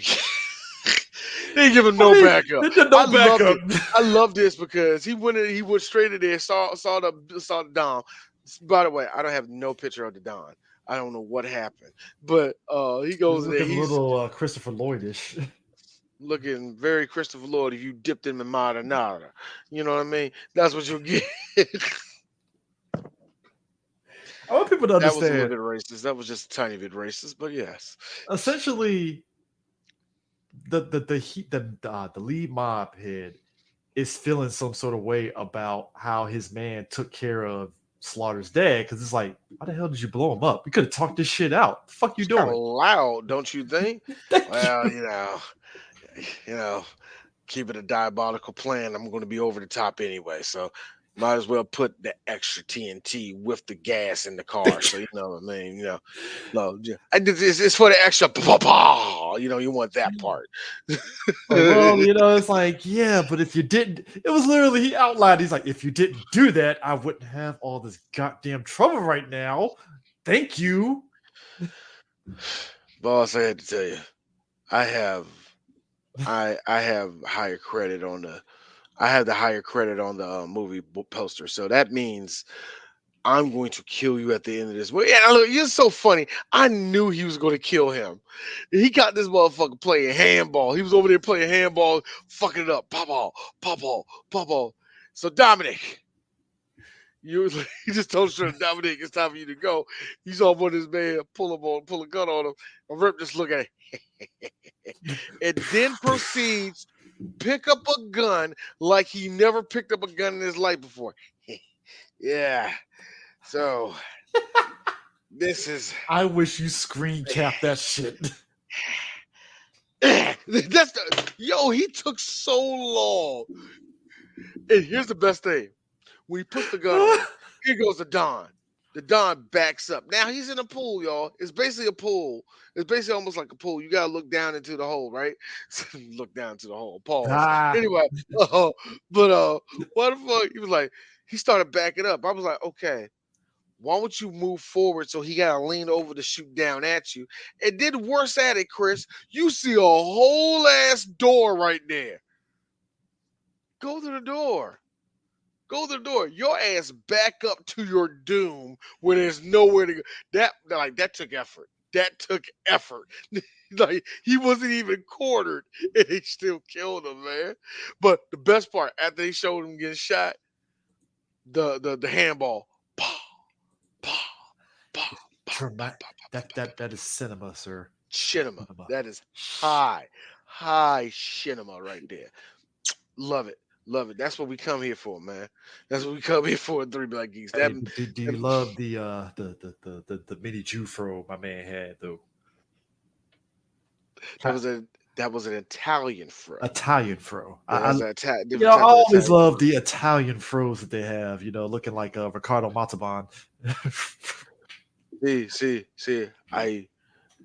They give him I no mean, backup. there's I no loved backup. it. I love this because he went straight in there, saw the Don. By the way, I don't have no picture of the Don. I don't know what happened, but he He's goes in there. looking a He's little Christopher Lloydish. looking very Christopher Lloyd if you dipped him in marinara. You know what I mean? That's what you'll get. I want people to That was a little understand. bit racist. That was just a tiny bit racist, but yes. Essentially, the lead mob head is feeling some sort of way about how his man took care of Slaughter's dad, because it's like, why the hell did you blow him up? You could have talked this shit out. The fuck you It's kind of doing? loud, don't you think? Thank Well, you. you know, keep it a diabolical plan. I'm going to be over the top anyway, so might as well put the extra TNT with the gas in the car. So you know what I mean? No, yeah. It's for the extra. You want that part. Like, well, it's like, yeah, but if you didn't, it was literally, he outlined, he's like, if you didn't do that, I wouldn't have all this goddamn trouble right now. Thank you. Boss, I had to tell you, I have I have higher credit on the I have the higher credit on the movie poster, so that means I'm going to kill you at the end of this. Well, yeah, look, you're so funny. I knew he was going to kill him. He got this motherfucker playing handball. He was over there playing handball, fucking it up. Pop ball, pop ball, pop ball. So Dominic, he just told Dominic, it's time for you to go. He saw one of his man pull a gun on him. And Rip just look at it. And then proceeds pick up a gun like he never picked up a gun in his life before. Yeah. So this is I wish you screen cap that shit. he took so long. And here's the best thing. When he puts the gun on him, here goes the Don. The Don backs up. Now he's in a pool, y'all. It's basically a pool. It's basically almost like a pool. You gotta look down into the hole, right? Look down to the hole. Pause. Ah, Anyway, but what the fuck? He was like, he started backing up. I was like, okay, why don't you move forward so he gotta lean over to shoot down at you? And then worse at it, Chris, you see a whole ass door right there. Go to the door. Go to the door. Your ass back up to your doom where there's nowhere to go. That took effort. That took effort. Like he wasn't even cornered, and they still killed him, man. But the best part, after they showed him getting shot, the handball, pow, pow, pow, pow, pow, pow, dramatic. pow, pow, pow, pow. That is cinema, sir. Cinema. Cinema. That is high cinema right there. Love it. Love it. That's what we come here for, man. That's what we come here for in Three Black Geeks. Hey, but do you love the mini Jufro my man had though? That was an Italian fro. Italian fro. Yeah, I that's a different I type of always Italian love fro. the Italian fros that they have. Looking like Ricardo Montalban. See. I'm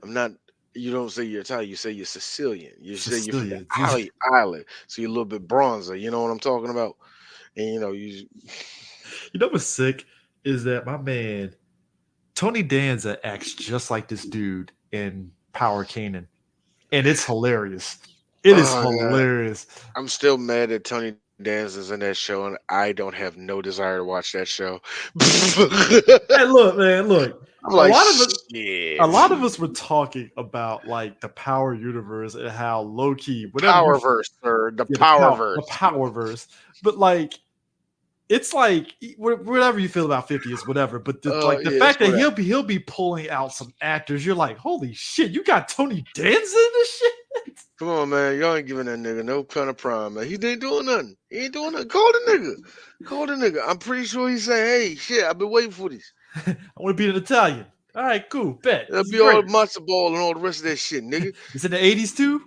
not. You don't say you're Italian. You say you're Sicilian. You say you're from the Sicilian. island, so you're a little bit bronzer. You know what I'm talking about? And you. You know what's sick is that my man Tony Danza acts just like this dude in Power Kanan, and it's hilarious. It is Oh God, hilarious. I'm still mad that Tony Danza's in that show, and I don't have no desire to watch that show. Hey, look, man, look. I'm A like, lot of it. A shit. lot of us were talking about like the Power Universe and how low key, whatever you, Powerverse, sir. The yeah, Powerverse. the Powerverse, but like it's like whatever you feel about 50 is whatever. But the Yeah, it's fact that whatever. he'll be pulling out some actors, you're like, holy shit, you got Tony Danza in this shit. Come on, man. Y'all ain't giving that nigga no kind of prime, man. He ain't doing nothing. He ain't doing nothing. Call the nigga. Call the nigga. I'm pretty sure he said, hey, shit, I've been waiting for this. I want to be an Italian. All right, cool, bet. It'll This is be all great. matzo ball and all the rest of that shit, nigga. It's in the 80s too.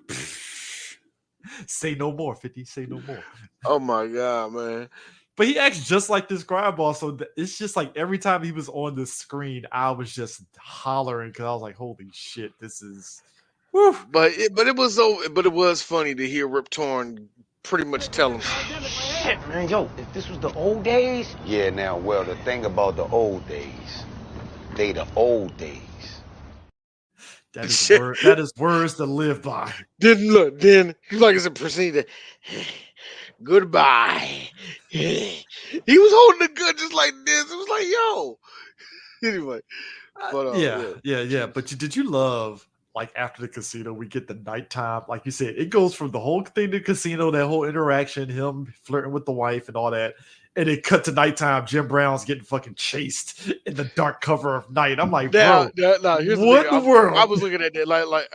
Say no more, 50. Say no more. Oh my god, man. But he acts just like this crime boss. So it's just like every time he was on the screen, I was just hollering because I was like, holy shit, this is. Whew. But it was funny to hear Rip Torn pretty much tell him. Shit, man, yo, if this was the old days. Yeah, now, well, the thing about the old days, they the old days. That is words to live by. Then he like it's a proceeding. Goodbye. He was holding the gun just like this. It was like, yo. Anyway, but yeah. But did you love like after the casino we get the nighttime? Like you said, it goes from the whole thing to the casino, that whole interaction, him flirting with the wife and all that, and it cut to nighttime. Jim Brown's getting fucking chased in the dark cover of night. I'm like, bro, here's what the the thing. world? I was looking at that like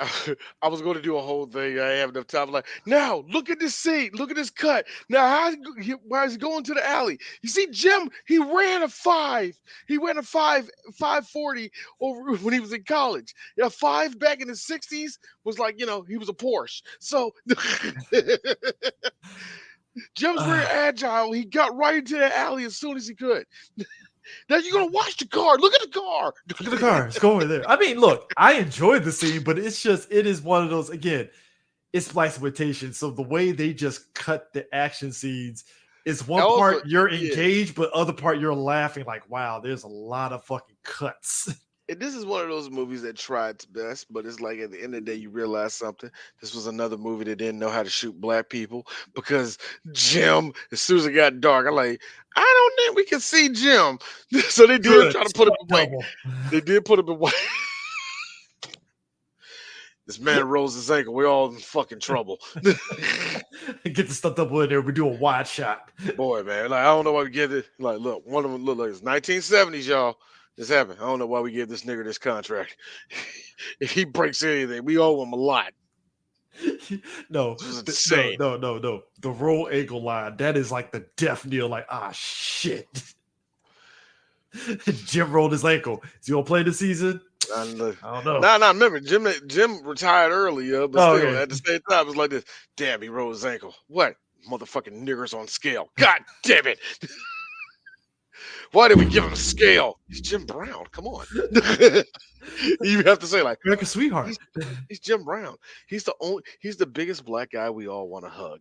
I was going to do a whole thing. I didn't have enough time. Like, now look at this scene. Look at this cut. Now why is he going to the alley? You see, Jim, he ran a 5. He ran a 540 over when he was in college. Yeah, 5 back in the 60s was like, he was a Porsche. So Jim's very agile. He got right into the alley as soon as he could. Now you're gonna watch the car. Look at the car. Look at the car. It's going there. I mean, look, I enjoyed the scene, but it is one of those, again, it's blaxploitation. So the way they just cut the action scenes is one part you're engaged, but other part you're laughing like, wow, there's a lot of fucking cuts. And this is one of those movies that tried its best, but it's like at the end of the day, you realize something. This was another movie that didn't know how to shoot black people because Jim, as soon as it got dark, I'm like, I don't think we can see Jim. So they did try to put him away. They did put him away. This man rolls his ankle. We're all in fucking trouble. Get the stuff double in there. We do a wide shot. Boy, man. Like, I don't know why we give it. Like, look, one of them look like it's 1970s, y'all. This happened. I don't know why we gave this nigga this contract. If he breaks anything, we owe him a lot. No, insane. No. The roll ankle line, that is like the death knell. Like, shit. Jim rolled his ankle. Is he gonna play this season? I don't know. Nah. Remember, Jim retired earlier, but still, at the same time, it was like this. Damn, he rolled his ankle. What? Motherfucking niggers on scale. God damn it. Why did we give him a scale? He's Jim Brown. Come on. You have to say like America's sweetheart. He's Jim Brown. He's the biggest black guy we all want to hug.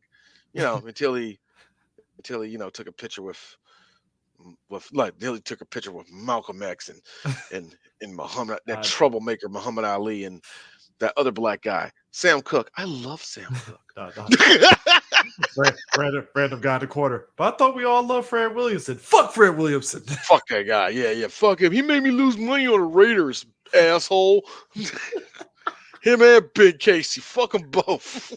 Until he took a picture with Malcolm X and Muhammad, that troublemaker Muhammad Ali, and that other black guy, Sam Cooke. I love Sam Cooke. Random guy in the corner. But I thought we all love Fred Williamson. Fuck Fred Williamson. Fuck that guy. Yeah. Fuck him. He made me lose money on the Raiders, asshole. Him and Big Casey. Fuck them both.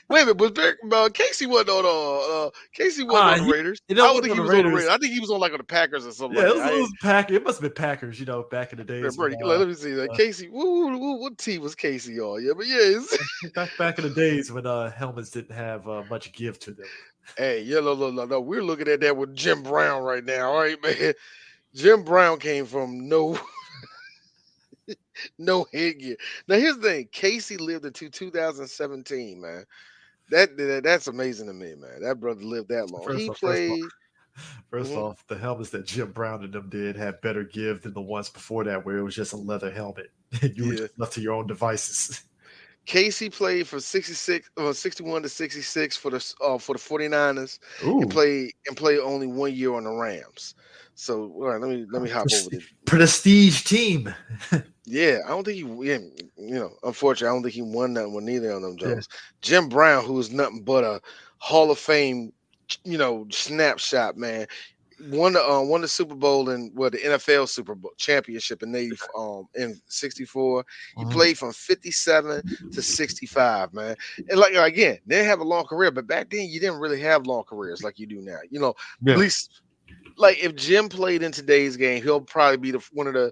Wait a minute, was Casey wasn't on the Raiders. I don't think he was on the Raiders. I think he was on on the Packers or something. Yeah, it was Packers. It must have been Packers, back in the days. Let me see that. Casey, what team was Casey on? Yeah, but back in the days when helmets didn't have much give to them. Hey, no. We're looking at that with Jim Brown right now. All right, man. Jim Brown came from no headgear. Now here's the thing. Casey lived until 2017, man. That's amazing to me, man. That brother lived that long. First off, the helmets that Jim Brown and them did had better give than the ones before that, where it was just a leather helmet. You were just left to your own devices. Casey played from 61 to 66 for the 49ers. Ooh. And played only 1 year on the Rams. So all right, let me hop over this prestige team. Yeah, I don't think unfortunately, I don't think he won nothing with neither of them Jones. Yeah. Jim Brown, who is nothing but a Hall of Fame, snapshot, man, won the Super Bowl and the NFL Super Bowl championship in in '64. He played from 57 to 65, man. And again, they didn't have a long career, but back then you didn't really have long careers like you do now. At least if Jim played in today's game, he'll probably be one of the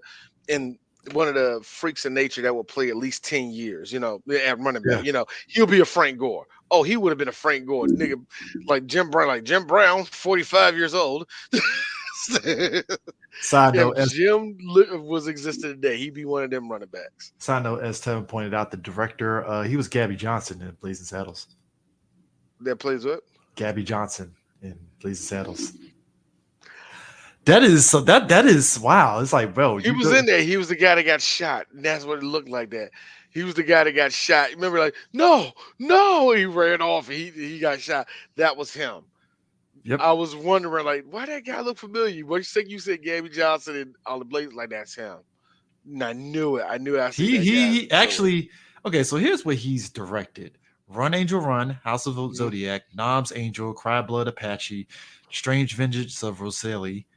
one of the freaks of nature that will play at least 10 years, at running back. Yeah. He'll be a Frank Gore. Oh, he would have been a Frank Gore, nigga, like Jim Brown, 45 years old. Side If note, as was existed today, he'd be one of them running backs. as Tevin pointed out, the director, he was Gabby Johnson in Blazing Saddles. That plays what? Gabby Johnson in Blazing Saddles. That is so that is wow. It's like, bro, He was in there. He was the guy that got shot, and that's what it looked like. That he was the guy that got shot. Remember, like, no, no, he ran off. He got shot. That was him. Yep. I was wondering, like, why that guy look familiar? What you said, Gabby Johnson and all the Blazers, like that's him. And I knew it. I knew I seen that guy. He actually okay. So here's what he's directed: Run Angel Run, House of Zodiac, Nom's Angel, Cry Blood Apache, Strange Vengeance of Rosalie,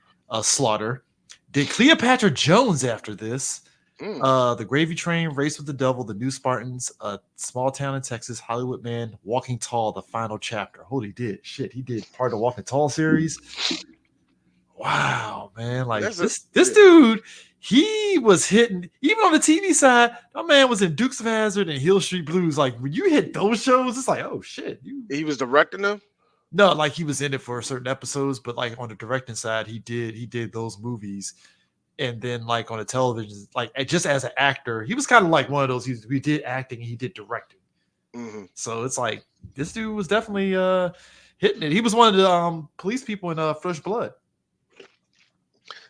Slaughter. Did Cleopatra Jones after this? The Gravy Train, Race with the Devil, The New Spartans, Small Town in Texas, Hollywood Man, Walking Tall, the final chapter. Holy did shit. He did part of the Walking Tall series. Wow, man. Like this dude, he was hitting even on the TV side. That man was in Dukes of Hazzard and Hill Street Blues. Like when you hit those shows, it's like, oh shit. He was directing them? No, like he was in it for certain episodes, but like on the directing side, he did those movies. And then like on the television, like just as an actor, he was kind of like one of those. He did acting and he did directing. Mm-hmm. So it's like this dude was definitely hitting it. He was one of the police people in Fresh Blood.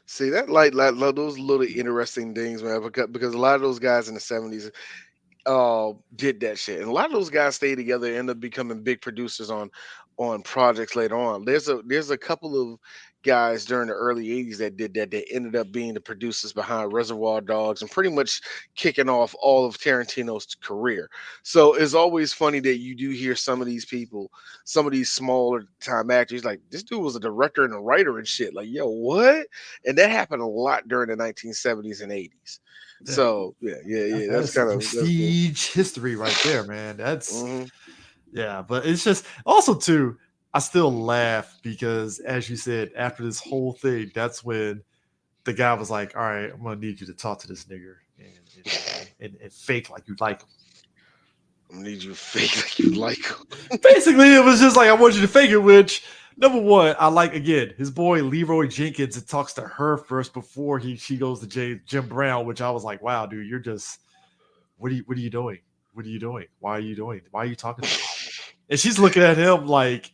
See that like those little interesting things, man, because a lot of those guys in the 70s did that shit, and a lot of those guys stayed together and ended up becoming big producers on projects later on. There's a couple of guys during the early 80s that did that. They ended up being the producers behind Reservoir Dogs and pretty much kicking off all of Tarantino's career. So it's always funny that you do hear some of these people, some of these smaller time actors, like this dude was a director and a writer and shit. Like, yo, what? And that happened a lot during the 1970s and 80s. So yeah. That's kind of prestige history right there, man. That's yeah, but it's just also too. I still laugh because, as you said, after this whole thing, that's when the guy was like, "All right, I'm gonna need you to talk to this nigger and fake like you like him." I need you to fake like you like him. Basically, it was just like I want you to fake it. Which number one, I like again his boy Leroy Jenkins. It talks to her first before she goes to Jim Brown, which I was like, "Wow, dude, you're just what are you doing? What are you doing? Why are you doing? Why are you talking to me?" And she's looking at him like.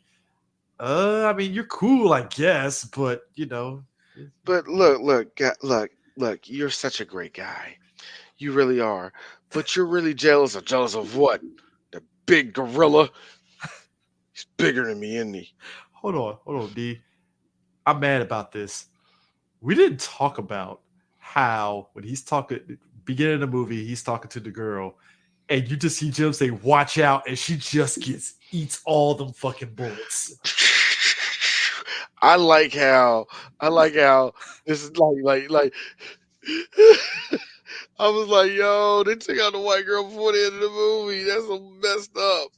I mean, you're cool, I guess, but you know. But look, you're such a great guy. You really are. But you're really jealous. Jealous of what? The big gorilla? He's bigger than me, isn't he? Hold on, D. I'm mad about this. We didn't talk about how when he's talking beginning of the movie, he's talking to the girl, and you just see Jim say, "Watch out," and she just eats all them fucking bullets. I like how this is like I was like, yo, they took out the white girl before the end of the movie. That's so messed up.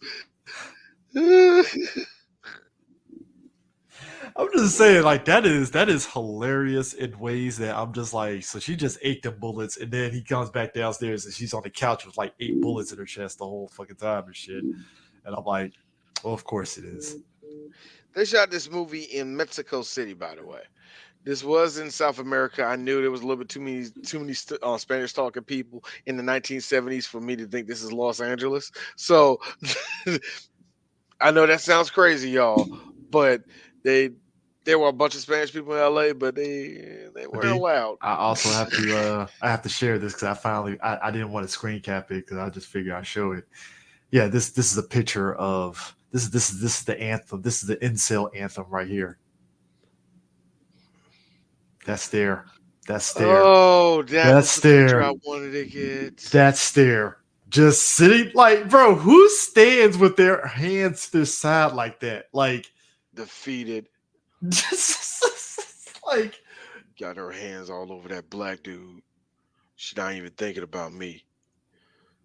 I'm just saying, like that is hilarious in ways that I'm just like, so she just ate them bullets, and then he comes back downstairs and she's on the couch with like 8 bullets in her chest the whole fucking time and shit. And I'm like, well, of course it is. They shot this movie in Mexico City, by the way. This was in South America. I knew there was a little bit too many Spanish talking people in the 1970s for me to think this is Los Angeles. So I know that sounds crazy, y'all, but there were a bunch of Spanish people in LA, but they weren't allowed. I also have to share this because I didn't want to screen cap it because I just figured I'd show it. Yeah, this is a picture of this is the anthem. This is the incel anthem right here. That's there. Oh, that's the picture I wanted to get. That's there. Just sitting like, bro, who stands with their hands to their side like that? Like defeated. Just like got her hands all over that black dude. She's not even thinking about me.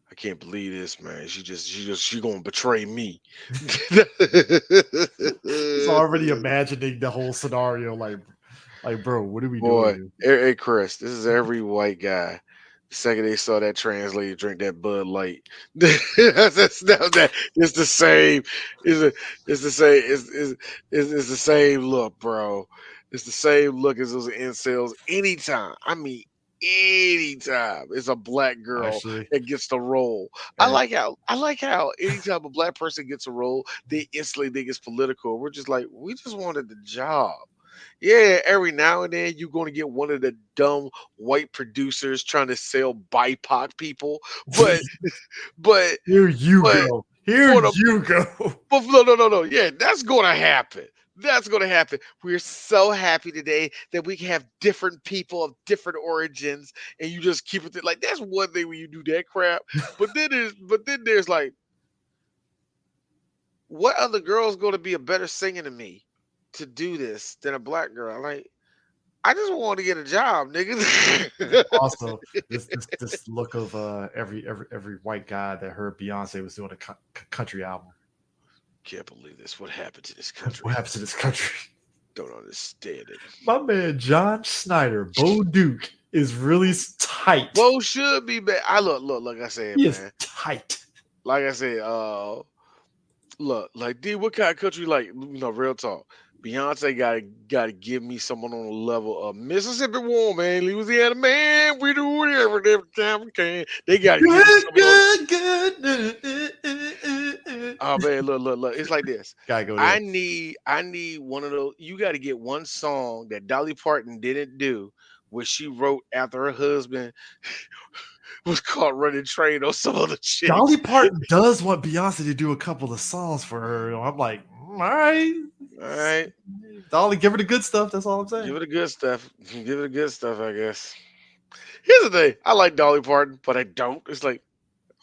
I can't believe this, man. She gonna betray me. He's already imagining the whole scenario. Like, bro, what are we doing? Hey, Chris, this is every white guy The second they saw that translator drink that Bud Light, that it's the same. It's, a, it's the same. It's the same look, bro. It's the same look as those incels. Anytime, I mean, anytime it's a black girl Actually, that gets the role. and I like how anytime a black person gets a role, they instantly think it's political. We're just like, we just wanted the job. Yeah, every now and then you're going to get one of the dumb white producers trying to sell BIPOC people, but but here you but go. Here for the you go. but no. Yeah, that's going to happen. That's going to happen. We're so happy today that we can have different people of different origins, and you just keep it like that's one thing when you do that crap. But then there's like, what other girl's going to be a better singer than me to do this than a black girl? Like, I just want to get a job, nigga. Also, this look of every white guy that heard Beyonce was doing a country album. Can't believe this. What happened to this country? What happens to this country? Don't understand it. My man John Snyder, Bo Duke, is really tight. Bo should be back. I look. Like I said, He is man. tight. Like I said, look, like D, what kind of country? Like, real talk. Beyonce gotta give me someone on the level of Mississippi woman, Louisiana man. We do whatever every time we can. They gotta give me someone on. Good. Oh man, look. It's like this. Gotta go there. I need one of those. You got to get one song that Dolly Parton didn't do, which she wrote after her husband was caught running train on some other chick. Dolly Parton does want Beyonce to do a couple of songs for her. I'm like, all right. All right, Dolly, give her the good stuff. That's all I'm saying. give it the good stuff. Give it the good stuff, I guess. Here's the thing. I like Dolly Parton, but I don't. It's like I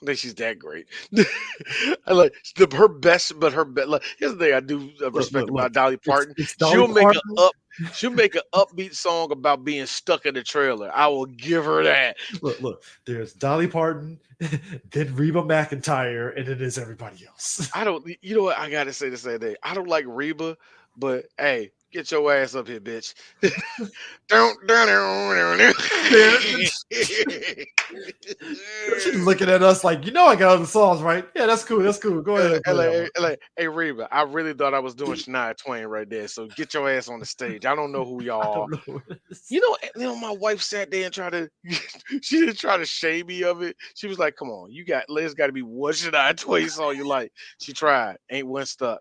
don't think she's that great. I like her best, but her best. Like, here's the thing I do respect about Dolly Parton. It's Dolly Parton. She'll make an upbeat song about being stuck in the trailer. I will give her that. Look. There's Dolly Parton, then Reba McEntire, and then there's everybody else. I don't. You know what? I gotta say the same thing. I don't like Reba, but hey, get your ass up here, bitch. Don't. She's looking at us like, I got other songs, right? Yeah, that's cool. That's cool. Go ahead. Hey, Reba, I really thought I was doing Shania Twain right there. So get your ass on the stage. I don't know who y'all I are. don't know what it is. My wife sat there and tried to. She didn't try to shame me of it. She was like, "Come on, Liz got to be one Shania Twain song you like." She tried. Ain't one stuck.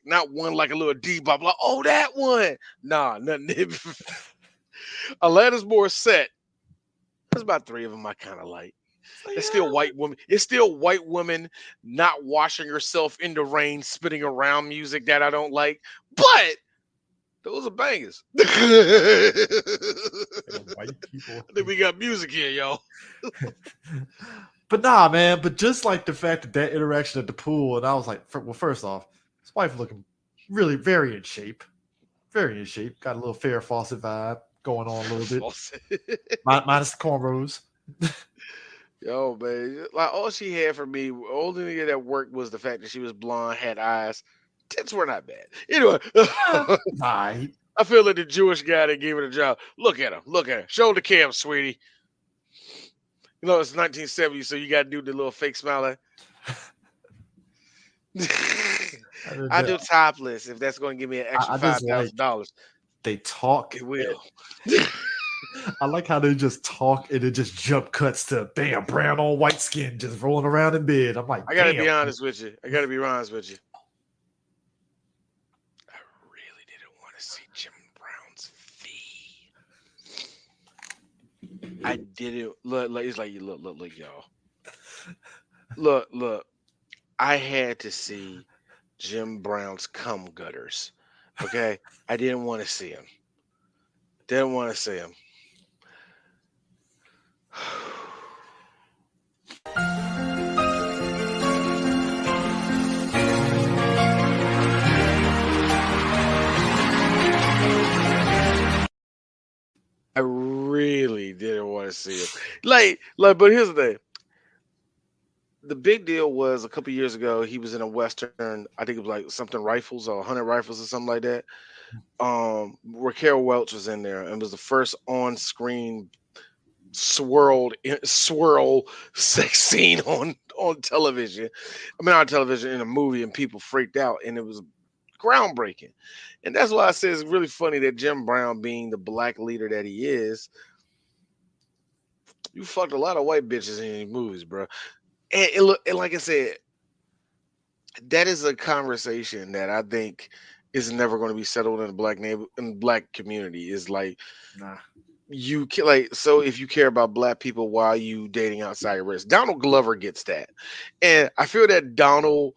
Not one like a little D bop. Like, oh, that one. Nah, nothing. Alanis Morissette. There's about 3 of them I kind of like. It's still white woman. It's still white woman not washing herself in the rain, spinning around music that I don't like. But those are bangers. White people. I think we got music here, y'all. But nah, man. But just like the fact that interaction at the pool, and I was like, well, first off, his wife looking really very in shape. Very in shape. Got a little Farrah Fawcett vibe going on a little bit. Minus the cornrows. Yo, man. Like, all she had for me, only thing that worked was the fact that she was blonde, had eyes. Tits were not bad. Anyway, Right. I feel like the Jewish guy that gave her the job. Look at him. Show the cam, sweetie. It's 1970, so you got to do the little fake smile. I do topless if that's going to give me an extra $5,000. They talk. It will. I like how they just talk and it just jump cuts to bam, brown on white skin just rolling around in bed. I'm like, I gotta be honest with you. I really didn't want to see Jim Brown's V. I didn't look. It's like look, y'all. Look. I had to see Jim Brown's cum gutters. Okay, I didn't want to see him. I really didn't want to see him. Like, but here's the thing. The big deal was a couple years ago, he was in a Western, I think it was like something rifles or 100 rifles or something like that. Raquel Welch was in there and was the first on-screen swirl sex scene on television. I mean, on television in a movie, and people freaked out, and it was groundbreaking. And that's why I say it's really funny that Jim Brown, being the black leader that he is, you fucked a lot of white bitches in these movies, bro. And look, and like I said, that is a conversation that I think is never going to be settled in the in the black community. Is like Nah. like, so if you care about black people, why are you dating outside your race? Donald Glover gets that, and I feel that Donald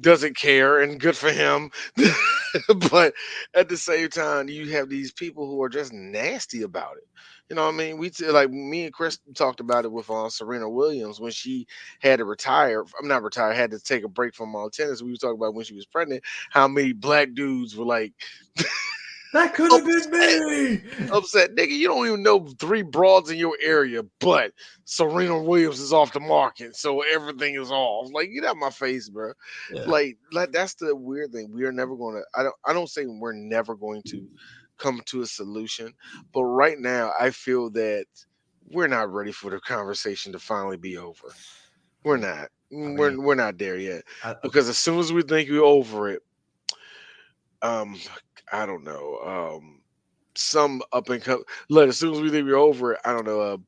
doesn't care, and good for him. But at the same time, you have these people who are just nasty about it. You know what I mean? Like me and Chris talked about it with Serena Williams when she had to retire. I'm not retire, had to take a break from tennis. We were talking about when she was pregnant, how many black dudes were like That could have been upset, me. upset, nigga. You don't even know three broads in your area, but Serena Williams is off the market, so everything is off. Like, get out my face, bro. Yeah. Like that's the weird thing. We are never going to. I don't say we're never going to come to a solution, but right now I feel that we're not ready for the conversation to finally be over. We're not. I mean, We're not there yet, okay. because as soon as we think we're over it, um, I don't know. Some up and come. Look, as soon as we think we're over it, I don't know.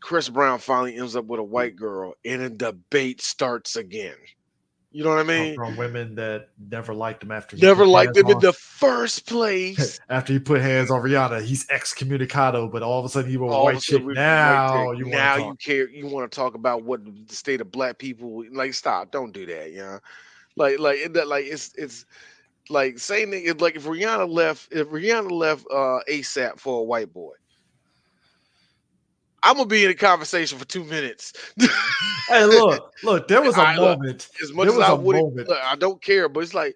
Chris Brown finally ends up with a white girl, and a debate starts again. You know what I mean? From women that never liked him after he Never put liked hands them in on the first place. after he put hands on Rihanna. He's excommunicado, but all of a sudden he was a All of white a sudden, chick. we're white chick. Now you want Now to you talk? care. You want to talk about what the state of black people like? Stop! Don't do that. You know, like it's like saying that like if Rihanna left ASAP for a white boy, I'm gonna be in a conversation for 2 minutes. Hey, look. There was a I look, moment. as much There as was I a would, moment. look, I don't care, but it's like,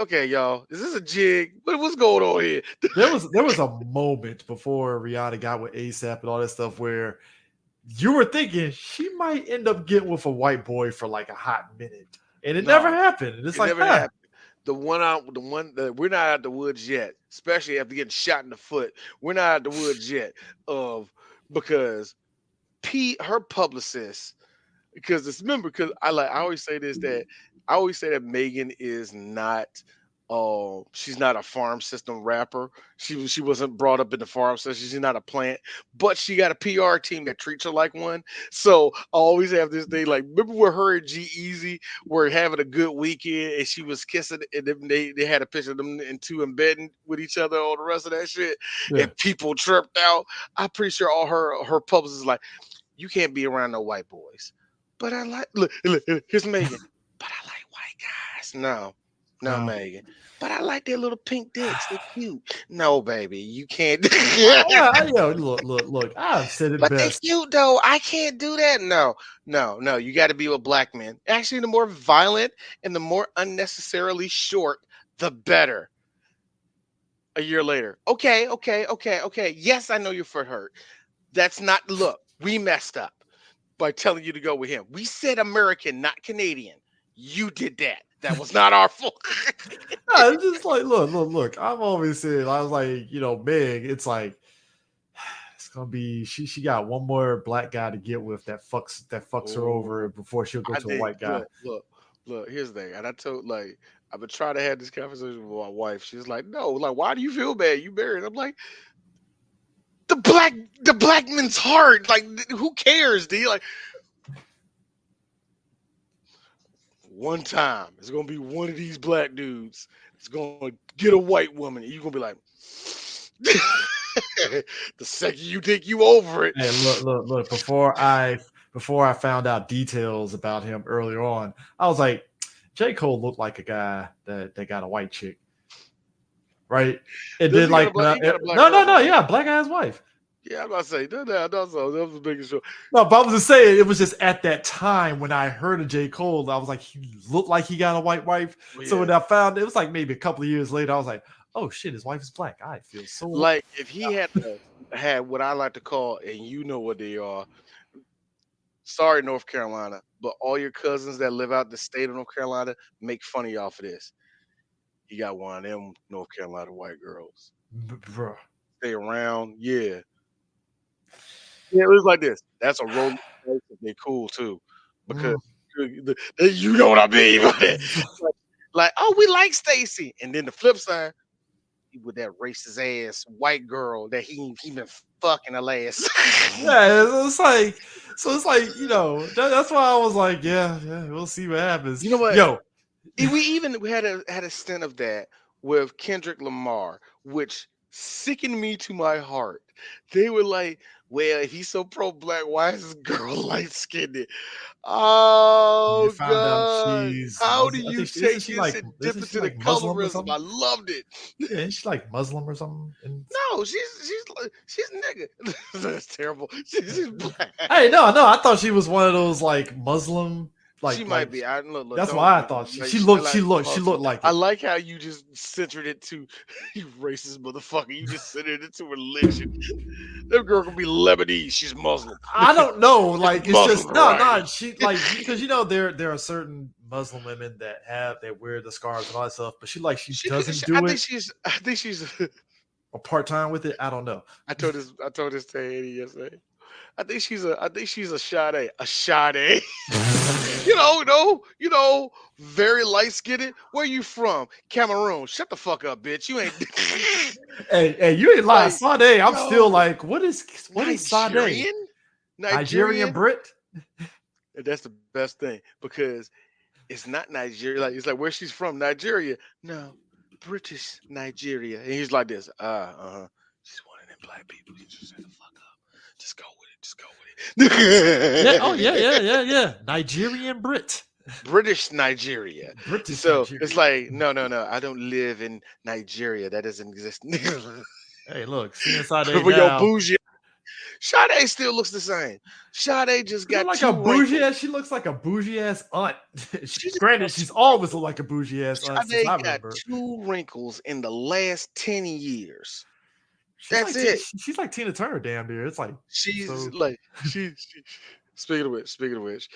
okay, y'all, is this a jig? What's going on here? There was a moment before Rihanna got with ASAP and all that stuff where you were thinking she might end up getting with a white boy for like a hot minute, and it never No, happened. And it's it like, never huh? happened. The one that we're not out the woods yet, especially after getting shot in the foot. We're not out the woods yet of because her publicist, because it's remember because I always say this, that I always say that Megan is not she's not a farm system rapper. She wasn't brought up in the farm system. She's not a plant, but she got a PR team that treats her like one. So I always have this thing like, remember where her and G Easy were having a good weekend and she was kissing, and then they had a picture of them in two embedding with each other, all the rest of that shit, Yeah. and people tripped out. I'm pretty sure all her publicists like, you can't be around no white boys. But I like look, here's Megan. But I like white guys. No, no, No. Megan. But I like their little pink dicks. They're cute. No, baby, you can't. Yo, look. I've said it But they best. cute though. I can't do that. No, no, no. You got to be with black men. Actually, the more violent and the more unnecessarily short, the better. A year later. Okay, okay, okay, okay. Yes, I know your foot hurt. That's not look. We messed up by telling you to go with him. We said American, not Canadian. You did that. That was not our fault. No, it's just like, look. I've always said, I was like, Meg. It's like it's gonna be she got one more black guy to get with that fucks her over Oh, before she'll go I to a think white guy. look. Here's the thing, and I told like I've been trying to have this conversation with my wife. She's like, no, like, why do you feel bad? You married? I'm like, the black man's heart. Like, who cares? Do you like one time? It's gonna be one of these black dudes. It's gonna get a white woman, and you're gonna be like. The second you think you over it, Hey, look. Before I found out details about him earlier on, I was like, J. Cole looked like a guy that got a white chick, right? And does then he got a like black? He got a black no, girlfriend, right? yeah, black guy's wife. Yeah, I'm about to say that was making sure. No, but I was just saying it was just at that time when I heard of J. Cole, I was like, he looked like he got a white wife. Oh, So when yeah, I found it was like maybe a couple of years later, I was like, oh shit, his wife is black. I feel so like if he had what I like to call, and you know what they are. Sorry, North Carolina, but all your cousins that live out the state of North Carolina make fun of y'all for this. He got one of them North Carolina white girls. bro. Stay around, yeah. Yeah, it was like this. That's a Rolling Royce if they cool too, because Mm. you know what I mean. Like, oh, we like Stacy, and then the flip side with that racist ass white girl that he been fucking her last. Yeah, it's like that's why I was like, yeah, we'll see what happens. You know what? Yo, We had a stint of that with Kendrick Lamar, which sickened me to my heart. They were like, "Well, if he's so pro black, why is this girl light skinned?" you Oh found out God! she's How do Muslim. I you think take this and dip isn't she into the like Muslim or colorism? something? I loved it. Yeah, isn't she like Muslim or something? And No, she's nigga. That's terrible. She's black. hey, no, I thought she was one of those like Muslim, She might like be. I look. that's Don't why I do thought like, she looked like I it. like how you just centered it to you racist motherfucker. You just centered it to religion. That girl can be Lebanese. She's Muslim. I don't know, It's like it's Muslim just no, variety. she like because there are certain Muslim women that wear the scarves and all that stuff, but she doesn't do it I think she's. or part time with it. I don't know. I told this to Eddie yesterday. I think she's a Sade. A Sade. No, very light skinned. Where you from? Cameroon. Shut the fuck up, bitch. You ain't Hey, you ain't lying. like, Sade, I'm still yo, like, what is Sade? Nigerian? Nigerian Nigerian? Brit? And that's the best thing because it's not Nigeria. Like it's like where she's from, Nigeria. No, British Nigeria. And he's like this. She's one of them black people. You just shut the fuck up. Just go with it. Just go with Yeah. Oh it. yeah. Nigerian Brit. British Nigeria. British So Nigeria. it's like, no. I don't live in Nigeria. That doesn't exist. Hey, look, seeing Sade But yo, now. bougie. Sade still looks the same. Sade just She look got like a two bougie wrinkles. ass. She looks like a bougie ass aunt. She just Granted, got she's two always wrinkles. looked like a bougie ass aunt since I Sade got remember. two wrinkles in the last 10 years. She's That's like it. she's like Tina Turner, damn near. It's like She's so. like she speaking of which,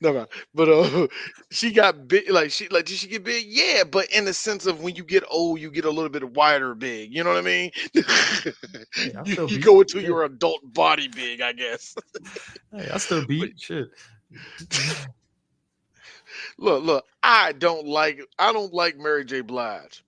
no, but she got big. Did she get big? Yeah, but in the sense of when you get old, you get a little bit wider big. You know what I mean? Hey, I you, still you beat. go into Shit. your adult body big, I guess. Hey, I still But beat. Shit. look, I don't like Mary J. Blige.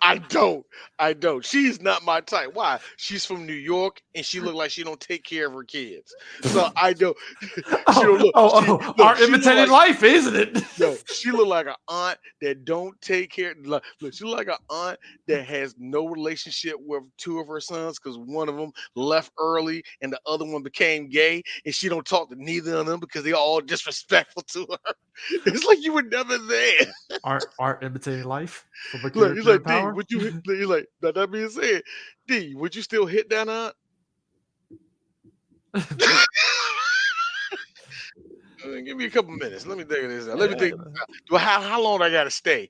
I don't. She's not my type. Why? She's from New York and she look like she don't take care of her kids. So I don't. She don't look. Art She look imitating like life, isn't it? yo. She look like an aunt that don't take care. Look, she look like an aunt that has no relationship with two of her sons because one of them left early and the other one became gay, and she don't talk to neither of them because they all disrespectful to her. It's like you were never there. Art imitating life from a Look, he's character in like, D, power. would you hit? He's like, now that being said, D, would you still hit that aunt? Give me a couple minutes. Let me think of this out. Let me think. Well, how long I gotta stay?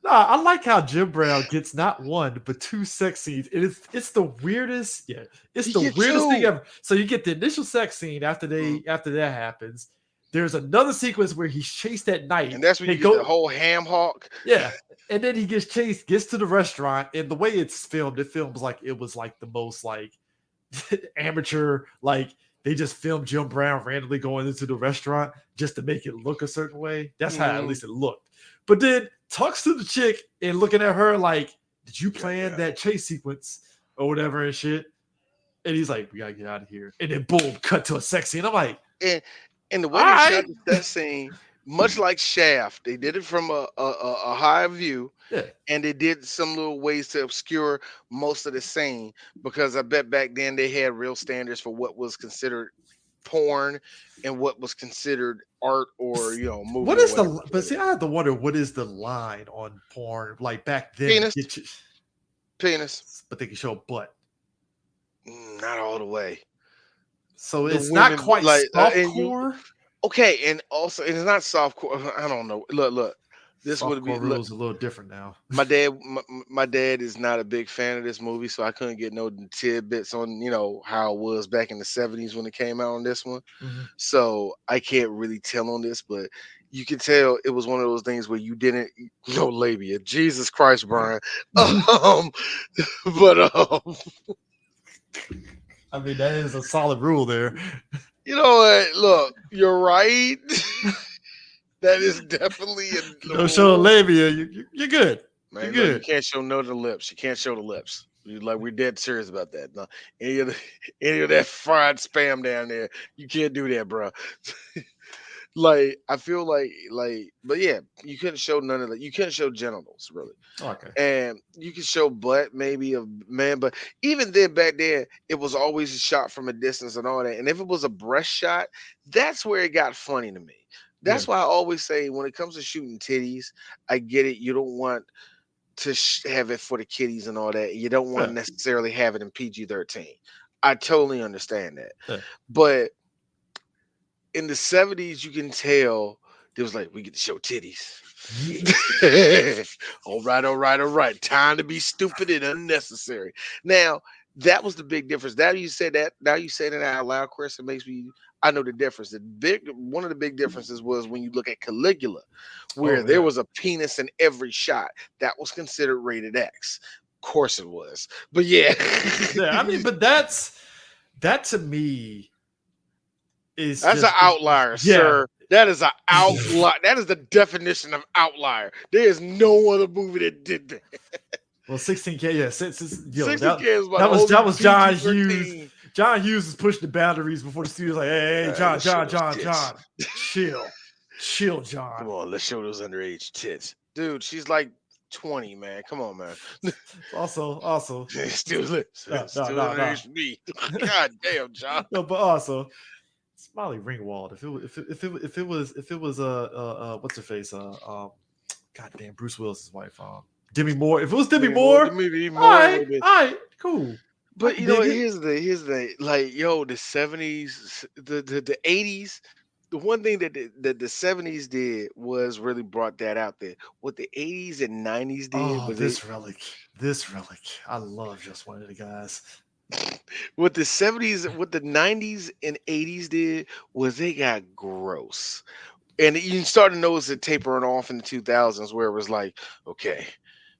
I like how Jim Brown gets not one but two sex scenes. It's the weirdest. Yeah, it's You the get weirdest thing two. ever. So you get the initial sex scene after that happens. There's another sequence where he's chased at night. And that's when They you get the whole ham hock. yeah, and then he gets chased, gets to the restaurant, and the way it's filmed, it films like it was like the most like amateur, like they just filmed Jim Brown randomly going into the restaurant just to make it look a certain way. That's how at least it looked. But then talks to the chick and looking at her like, did you plan that chase sequence or whatever and shit? And he's like, we gotta get out of here. And then boom, cut to a sex scene. I'm like, And the way they shot that scene, much like Shaft, they did it from a high view. Yeah. And they did some little ways to obscure most of the scene because I bet back then they had real standards for what was considered porn and what was considered art or movie. What is the? But see, I have to wonder what is the line on porn like back then? Penis, but they can show butt. Not all the way. So it's not quite like softcore. Okay, and also it's not softcore. I don't know. Look. This would be Softcore rules a little different now. my dad is not a big fan of this movie, so I couldn't get no tidbits on how it was back in the 70s when it came out on this one. Mhm. So I can't really tell on this, but you can tell it was one of those things where you didn't know labia. Jesus Christ, Brian. um, but I mean, that is a solid rule there. you know what? Look, you're right. That is definitely a Don't show the rule. labia. You're good. You're Man, look, you good. can't show no to the lips. You can't show the lips. We're dead serious about that. No, any of the, any of that fried spam down there, you can't do that, bro. Like I feel but yeah, you couldn't show none of that. You couldn't show genitals really, Okay. and you could show butt maybe of man, but even then back then it was always a shot from a distance and all that. And if it was a breast shot, that's where it got funny to me. Yeah. That's why I always say when it comes to shooting titties, I get it. You don't want to have it for the kiddies and all that. You don't want Yeah. to necessarily have it in PG-13. I totally understand that. Yeah. But in the 70s, you can tell there was like, we get to show titties. All right. Time to be stupid and unnecessary. Now, that was the big difference. Now you said that out loud, Chris. It makes me I know the difference. One of the big differences was when you look at Caligula, where Oh, there yeah. was a penis in every shot. That was considered rated X. Of course it was. But yeah. Yeah, I mean, but that to me is That's an just outlier, yeah. sir. That is an outlier. That is the definition of outlier. There is no other movie that did that. Well, 16K, yeah, since yo, 60K is about that was John PG-13. Hughes. John Hughes is pushing the boundaries before the studio's like, hey, Let's John, show those tits. chill, John. Come on, let's show those underage tits, dude. She's like 20, man. Come on, man. Also, still underage for me. God damn, John. no, but also, Smiley Ringwald. If it was what's her face goddamn Bruce Willis's wife Demi Moore. If it was Demi Moore, all right, cool. But I you know what? dig it. Here's the like, yo, the 70s, the 80s. The one thing that the 70s did was really brought that out there. What the 80s and 90s did Oh, was this relic. I love Just One of the Guys. what the 70s, what the 90s and 80s did was they got gross. And you start to notice it tapering off in the 2000s where it was like, okay,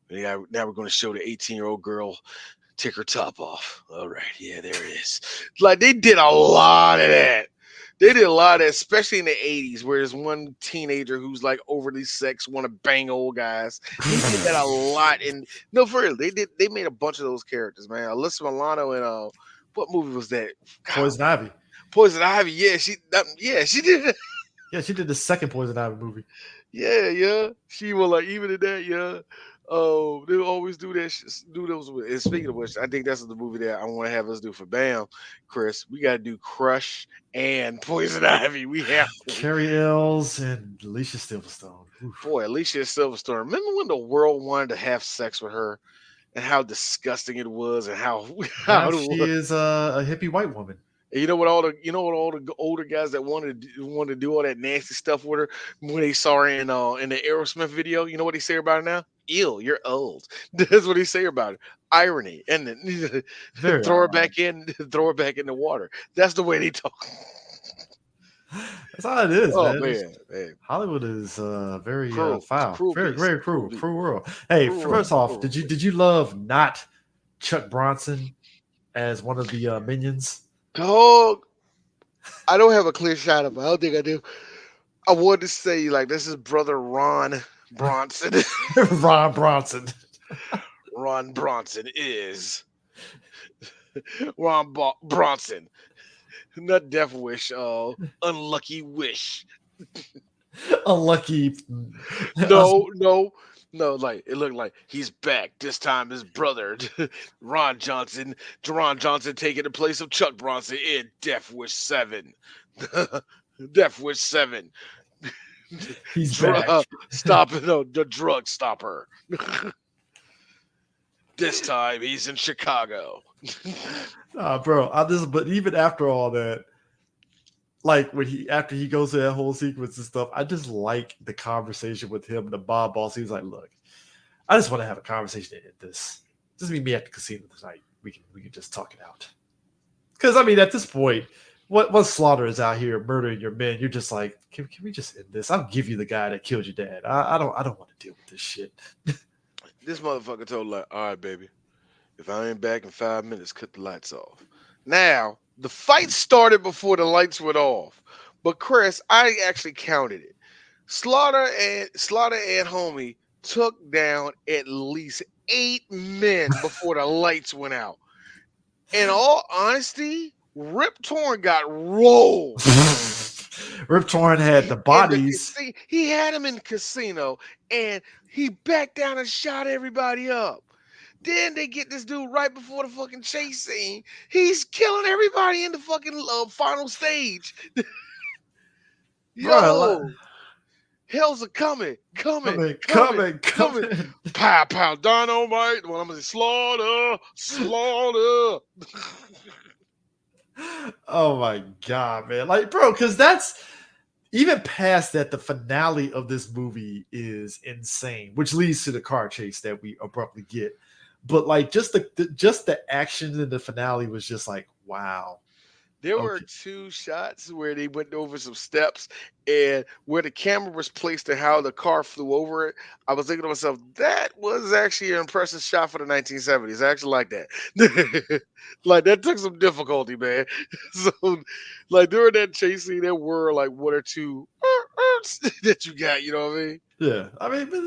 now we're going to show the 18-year-old girl take her top off. All right, yeah, there it is. Like they did a lot of that. They did a lot of that, especially in the 80s, where there's one teenager who's like overly sex, want to bang old guys. They did that a lot. And no, for real, they made a bunch of those characters, man. Alyssa Milano and what movie was that? Poison Ivy. Poison Ivy, yeah, she did it. Yeah, she did the second Poison Ivy movie. Yeah. She will like even in that, yeah. They always do that. Do those. And speaking of which, I think that's the movie that I want to have us do for BAM, Chris. We got to do Crush and Poison Ivy. We have to. Carrie Ells and Alicia Silverstone. Oof. Boy, Alicia Silverstone. Remember when the world wanted to have sex with her, and how disgusting it was, and how Now she is a hippie white woman. And you know what all the older guys that wanted to do all that nasty stuff with her when they saw her in the Aerosmith video, you know what they say about her now? Ew, you're old. That's what they say about her. Irony, and then throw her back in the water. That's the way they talk. That's how it is, Oh man. Hollywood is very cruel. foul, Cruel very beast. very Cruel cruel world. Hey, Cruel first world. off, did you love not Chuck Bronson as one of the minions? Dog, I don't have a clear shot of it. I don't think I do. I wanted to say like this is brother Ron Bronson. Ron Bronson. Ron Bronson is Ron Bronson. Not Death Wish, Unlucky Wish. Unlucky. No. Like it looked like he's back. This time his brother, Ron Johnson taking the place of Chuck Bronson in Death Wish 7. Death Wish 7. He's back. The drug stopper. This time he's in Chicago. Bro, but even after all that, like when after he goes through that whole sequence and stuff, I just like the conversation with him and the mob boss. He was like, "Look, I just want to have a conversation to end this. Just meet me at the casino tonight. We can just talk it out." Because I mean, at this point, once Slaughter is out here murdering your men, you're just like, can we just end this? I'll give you the guy that killed your dad. I don't want to deal with this shit. This motherfucker told like, all right, baby, if I ain't back in 5 minutes, cut the lights off. Now, the fight started before the lights went off. But Chris, I actually counted it. Slaughter and Homie took down at least 8 men before the lights went out. In all honesty, Rip Torn got rolled. Rip Torn had the In the bodies. casino. He had him in the casino and he backed down and shot everybody up. Then they get this dude right before the fucking chase scene. He's killing everybody in the fucking final stage. Bro, Yo, hell's a coming. coming. Pow, pow, dynamite. Well, I'm gonna say slaughter. Oh my god, man! Like, bro, because that's even past that. The finale of this movie is insane, which leads to the car chase that we abruptly get. But like, just the action in the finale was just like, wow. There were Okay. 2 shots where they went over some steps and where the camera was placed and how the car flew over it. I was thinking to myself, that was actually an impressive shot for the 1970s. I actually like that. Like that took some difficulty, man. So like during that chase scene, there were like 1 or 2 that you got, you know what I mean? Yeah, I mean, but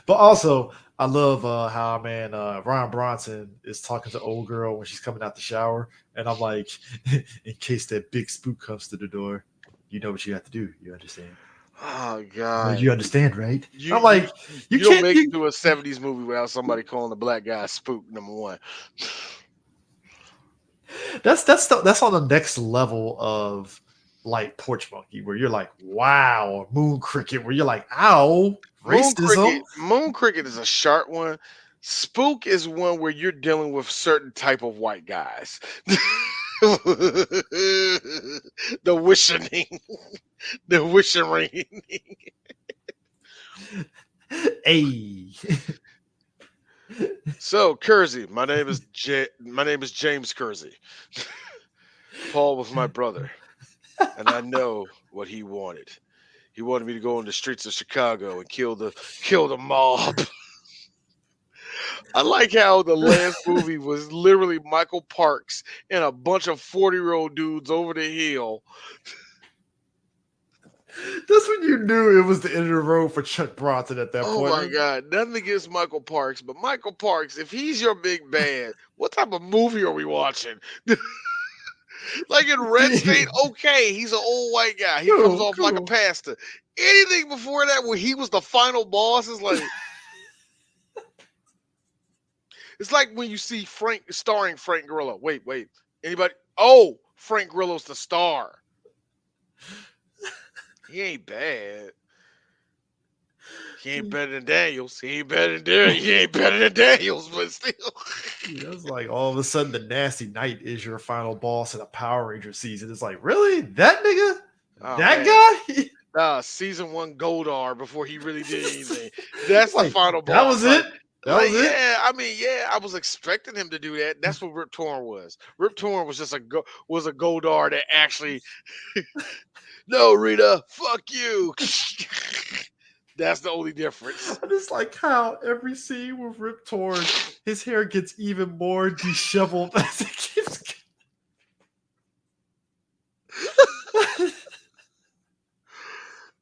but also I love how man Ron Bronson is talking to old girl when she's coming out the shower, and I'm like, in case that big spook comes to the door, you know what you have to do. You understand? Oh Well, God. you understand, right? You I'm you like, you you don't can't. make it to a 70s movie without somebody calling the black guy spook, number one. That's on the next level of like Porch Monkey, where you're like, wow, or Moon Cricket, where you're like, ow, racism. Moon Cricket is a sharp one. Spook is one where you're dealing with certain type of white guys. The wishing, the wishing ring. Hey, So Kersey, my name is James Kersey. Paul was my brother, and I know what he wanted. He wanted me to go on the streets of Chicago and kill the mob. I like how the last movie was literally Michael Parks and a bunch of 40-year-old dudes over the hill. that's when you knew it was the end of the road for Chuck Bronson at that Oh point. my God, nothing against Michael Parks, but Michael Parks, if he's your big bad, what type of movie are we watching? Like in Red State, okay, he's an old white guy. He comes Cool, off like a cool. pastor. Anything before that, where he was the final boss, is like it's like when you see Frank starring Frank Grillo. Wait, anybody? Oh, Frank Grillo's the star. He ain't bad. He ain't better than Daniels. He ain't better than Derek. He ain't better than Daniels, but still. Yeah, it's like all of a sudden the Nasty Knight is your final boss in a Power Ranger season. It's like, really? That nigga? Oh That man. guy? Season 1 Goldar before he really did anything. That's the Like, final that boss. was it? That was it? Yeah, I mean, yeah, I was expecting him to do that. That's what Rip Torn was. Rip Torn was just was a Goldar that actually no, Rita, fuck you. That's the only difference. I just like how every scene with Rip Torn, his hair gets even more disheveled as it keeps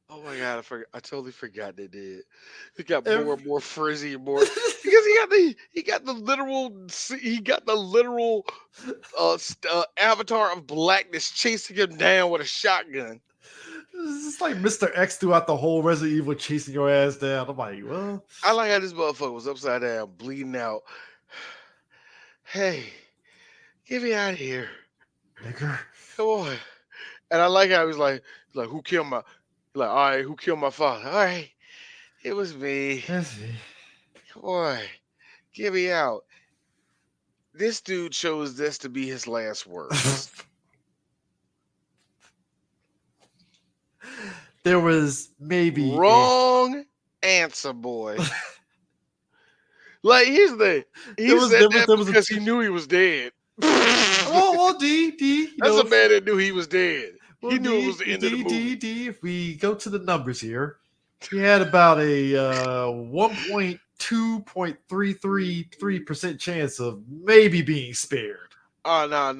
Oh my god, I totally forgot they did. It got every, more and more frizzy and more because he got the literal avatar of blackness chasing him down with a shotgun. It's just like Mr. X throughout the whole Resident Evil chasing your ass down. I'm like, well, I like how this motherfucker was upside down, bleeding out. Hey, get me out of here. nigger. Come on. And I like how he's like, who killed my like, all right, who killed my father? All right, it was me. That's it. Come on, get me out. This dude chose this to be his last words. there was maybe Wrong answer, boy. Like, here's the thing. He said that there was a because he knew he was dead. well, D, That's a man that knew he was dead. well, He knew it was the end of the movie. If we go to the numbers here, he had about a 1.2.333% chance of maybe being spared. Oh, no. You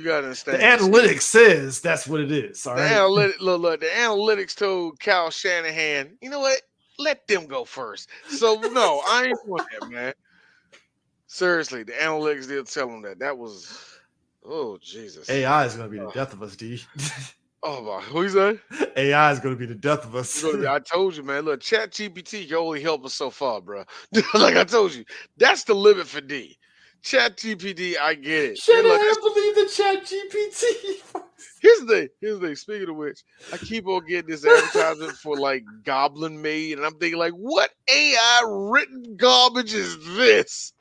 gotta The understand. analytics says that's what it is. All The right. look, the analytics told Kyle Shanahan, you know what? Let them go first. So no, I ain't doing that, man. Seriously, the analytics did tell him that. That was, oh Jesus. AI is going to be the death of us, D. Oh my, who is that? AI is going to be the death of us. I told you, man. Look, Chat GPT can only help us so far, bro. Like I told you, that's the limit for D. Chat GPT, I get it. And look, Shanahan believe the Chat GPT. here's the thing. Speaking of which, I keep on getting this advertisement for like Goblin Maid, and I'm thinking like, what AI written garbage is this?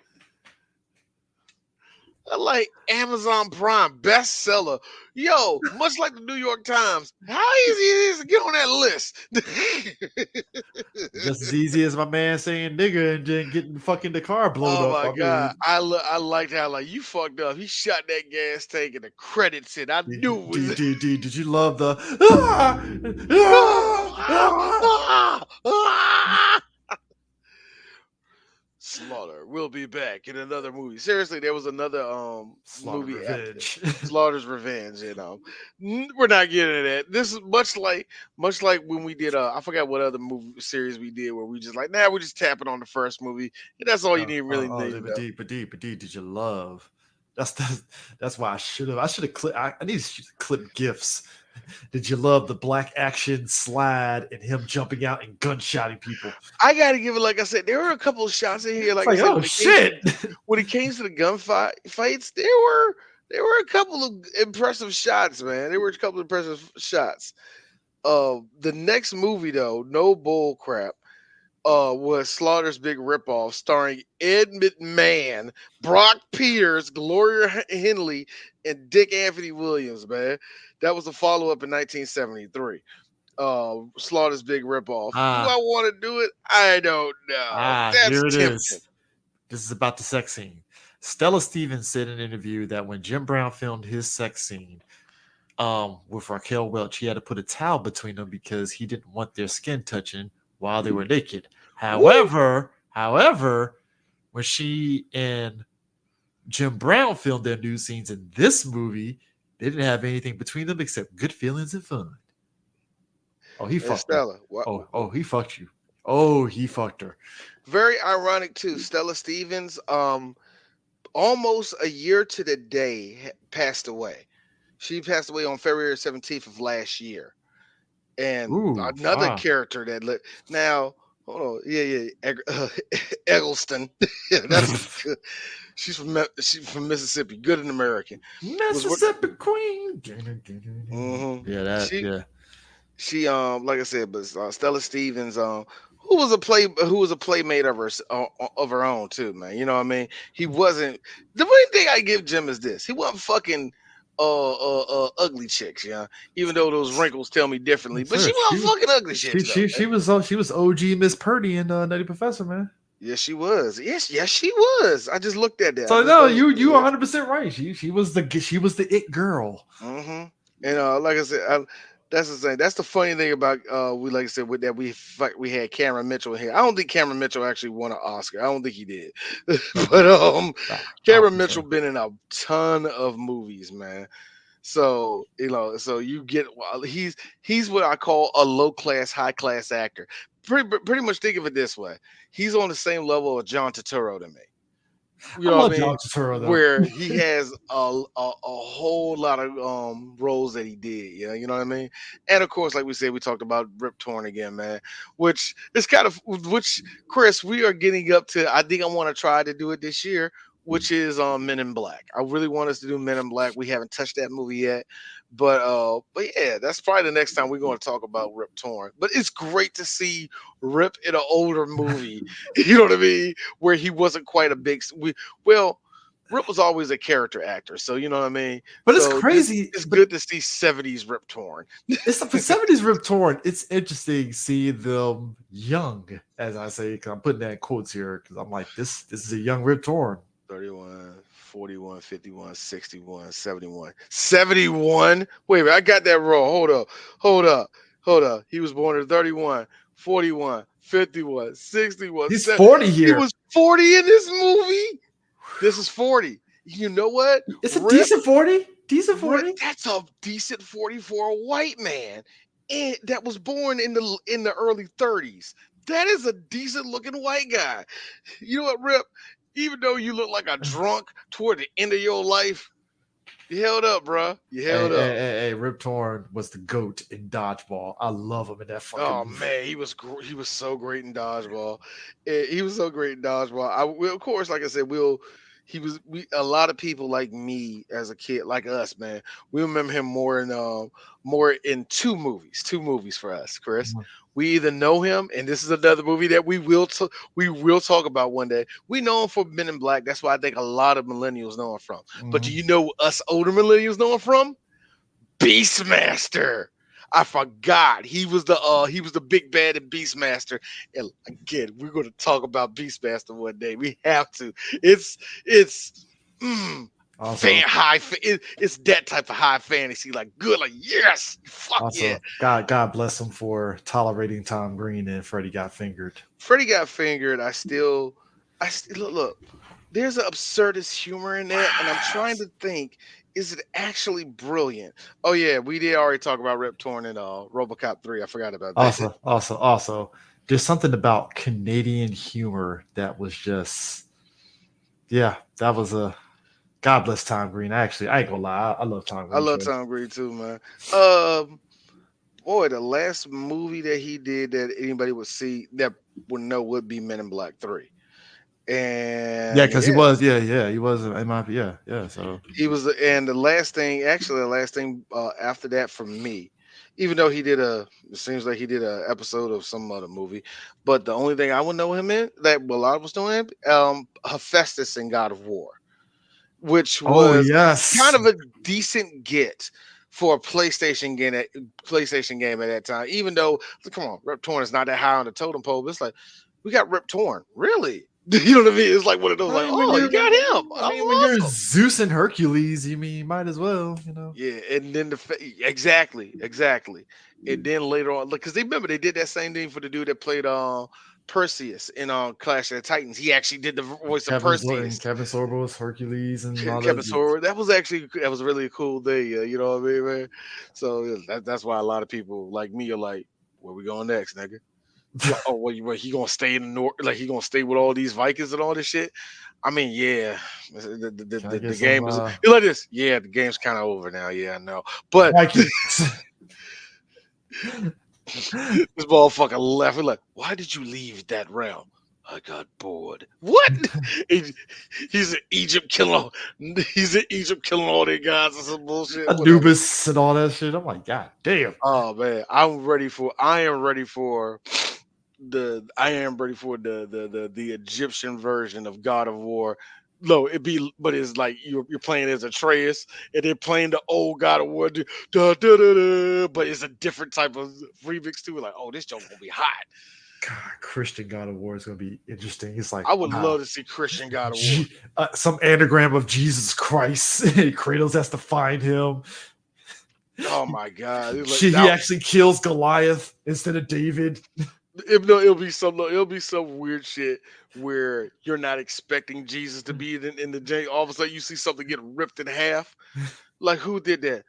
Like Amazon Prime bestseller. Yo, much like the New York Times, how easy it is to get on that list? Just as easy as my man saying nigga and then getting fucking the car blown Oh up. my I god, mean, I liked how like you fucked up. He shot that gas tank and the credits hit. I knew it was. did you love the ah, ah, Slaughter will be back in another movie. Seriously, there was another Slaughter movie after Revenge? Slaughter's Revenge. We're not getting into that. This is much like when we did I forgot what other movie series we did where we just like we're just tapping on the first movie and that's all you need really need to know. But D, did you love? That's why I should have clipped. I need to clip gifs. Did you love the black action slide and him jumping out and gunshotting people? I gotta give it, like I said, there were a couple of shots in here. It's Like I like, said, oh shit! when it came to the gunfight fights, there were a couple of impressive shots, man. There were a couple of impressive shots. The next movie though, no bull crap, was Slaughter's Big Ripoff, starring Ed McMahon, Brock Peters, Gloria Henley, and Dick Anthony Williams. Man, that was a follow up in 1973. Slaughter's Big Ripoff. Do I want to do it? I don't know. That's Here it tempting. is. This is about the sex scene. Stella Stevens said in an interview that when Jim Brown filmed his sex scene with Raquel Welch, he had to put a towel between them because he didn't want their skin touching while they were naked. However, when she and Jim Brown filmed their nude scenes in this movie, they didn't have anything between them except good feelings and fun. Oh, he fucked Stella. her. Oh, he fucked you. Oh, he fucked her. Very ironic too. Stella Stevens, almost a year to the day, passed away. She passed away on February 17th of last year. And another character that now, hold on, Eggleston. That's good. She's from Mississippi, good and American. Mississippi Queen. Mm-hmm. She like I said, but Stella Stevens who was a playmate of her own too, man. You know what I mean? He wasn't. The main thing I give Jim is this: he wasn't fucking ugly chicks, yeah. Even though those wrinkles tell me differently, but she wasn't fucking ugly chicks. She was OG Miss Purdy in Nutty Professor, man. Yes, she was. Yes, she was. I just looked at that. So no, you 100% right. She was the it girl. Mm-hmm. And like I said, that's the thing. That's the funny thing about we like I said with that we had Cameron Mitchell here. I don't think Cameron Mitchell actually won an Oscar. I don't think he did. But Cameron Mitchell been in a ton of movies, man. So so you get he's what I call a low class, high class actor. Pretty much think of it this way: he's on the same level of John Turturro to me. You know what I mean? John Turturro, though. Where he has a whole lot of roles that he did, you know what I mean? And of course, like we said, we talked about Rip Torn again, man. Which is Chris, we are getting up to. I think I want to try to do it this year, which is Men in Black. I really want us to do Men in Black. We haven't touched that movie yet. But yeah, that's probably the next time we're going to talk about Rip Torn. But it's great to see Rip in an older movie. You know what I mean? Where he wasn't quite a big. Rip was always a character actor, so you know what I mean. But it's So crazy. it's But good to see '70s Rip Torn. it's the 70s Rip Torn. It's interesting seeing them young, as I say, because I'm putting that in quotes here, because I'm like, this is a young Rip Torn. 31, 41, 51, 61, 71. 71? Wait a minute, I got that wrong. Hold up. He was born in 31, 41, 51, 61, He's 7. 40 He here. was 40 in this movie? This is 40. You know what? It's a Rip, decent 40. Decent 40. that's a decent 40 for a white man. And that was born in the early 30s. That is a decent looking white guy. You know what, Rip? Even though you look like a drunk toward the end of your life, you held up, bruh. You held up. Hey, Rip Torn was the GOAT in dodgeball. I love him in that fucking Oh movie. man, he was so great in dodgeball. He was so great in dodgeball. I will, of course, like I said, a lot of people like me as a kid, like us, man. We remember him more in two movies for us, Chris. Mhm. We either know him, and this is another movie that we will talk about one day. We know him for Men in Black. That's why I think a lot of millennials know him from. But do Mhm. you know us older millennials know him from? Beastmaster. I forgot he was the big bad in Beastmaster. And again, we're going to talk about Beastmaster one day. We have to. It's Also, it's that type of high fantasy. Like good, like yes, fuck yeah. God bless him for tolerating Tom Green and Freddie Got Fingered. Freddie Got Fingered. I still look. There's an absurdist humor in that, and I'm trying to think. Is it actually brilliant? Oh yeah, we did already talk about Rip Torn and RoboCop 3. I forgot about that. Also, there's something about Canadian humor that was just, yeah, that was a God bless Tom Green. Actually, I ain't gonna lie, I love Tom I Green. love So Tom Green too, man. Boy, the last movie that he did that anybody would see that would know would be Men in Black 3. yeah, And because he was, he was in my, yeah. So he was, and the last thing after that for me, even though it seems like he did a episode of some other movie, but the only thing I would know him in that a lot was doing, Hephaestus in God of War, which oh was yes, kind of a decent get for a PlayStation game at that time. Even though, come on, Rip Torn is not that high on the totem pole, but it's like we got Rip Torn, really. You know what I mean? It's like one of those, I like, mean, oh, you got him. when you're Awesome. Zeus and Hercules, you mean you might as well, Yeah, and then exactly. And then later on, because they remember they did that same thing for the dude that played Perseus in Clash of the Titans. He actually did the voice of Perseus. Kevin Sorbo was Hercules and all Kevin that. Sorbo. That was really a cool thing. You know what I mean, man? So yeah, that's why a lot of people like me are like, where we going next, nigga? Oh, what he gonna stay in the north? Like he gonna stay with all these Vikings and all this shit? I mean, yeah, Can I get the some game is you like this. Yeah, the game's kind of over now. Yeah, I know, but Vikings? this motherfucker left. We're like, why did you leave that realm? I got bored. What? He- he's in Egypt killing all. He's in Egypt killing all their guys and some bullshit. Whatever. Anubis and all that shit. I'm like, God damn. Oh man, I am ready for the Egyptian version of God of War. No, but it's like you're playing as Atreus, and they're playing the old God of War, but it's a different type of remix too. Like, oh, this joke gonna be hot. God, Christian God of War is gonna be interesting. It's like, I would wow, love to see Christian God of War. some anagram of Jesus Christ. Kratos has to find him. Oh my god, it's He actually kills Goliath instead of David. it'll be some weird shit where you're not expecting Jesus to be in the J. All of a sudden, you see something get ripped in half. Like who did that?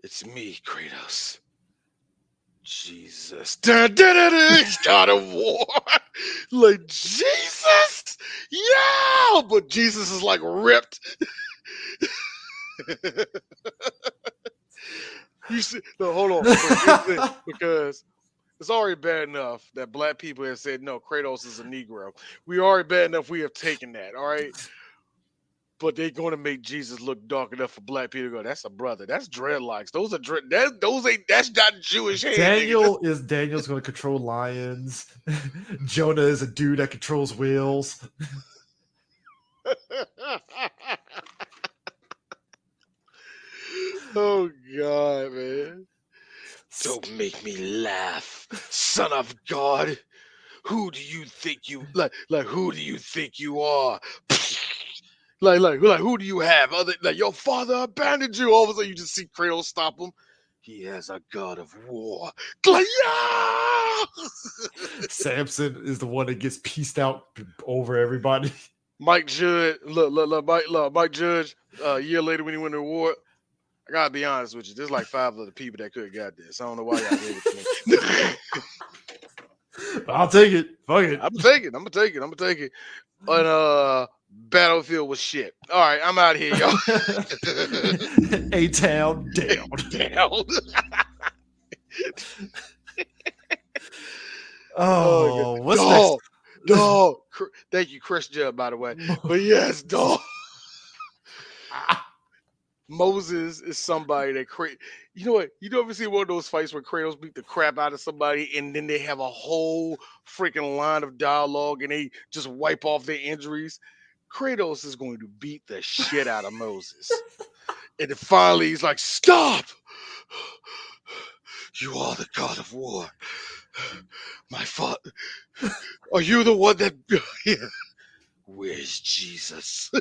It's me, Kratos. Jesus. Dun, dun, dun, dun, it's God of War. Like Jesus. Yeah. But Jesus is like ripped. You see, no, hold on. Because it's already bad enough that black people have said no, Kratos is a Negro. We already bad enough we have taken that, all right? But they're going to make Jesus look dark enough for black people to go, that's a brother. That's dreadlocks. Those are that's not Jewish hair, nigga. Daniel's gonna control lions. Jonah is a dude that controls whales. Oh God, man. Don't make me laugh, son of God. Who do you think you like who do you think you are? Like who do you have? Other like your father abandoned you. All of a sudden you just see Kratos stop him. He has a god of war. Like, yeah! Samson is the one that gets pieced out over everybody. Mike Judge, Mike Judge, a year later when he won the award, I gotta be honest with you, there's like 5 other people that could have got this. I don't know why y'all gave it to me. I'll take it. Fuck it. I'm gonna take it. And Battlefield was shit. All right, I'm out of here, y'all. A-Town down. Down. Oh, what's dog, next? dog. Thank you, Chris Judd, by the way. But yes, dog. Moses is somebody that you know what? You ever see one of those fights where Kratos beat the crap out of somebody and then they have a whole freaking line of dialogue and they just wipe off their injuries? Kratos is going to beat the shit out of Moses. And then finally he's like, stop! You are the god of war. My father. Are you the one that where's Jesus?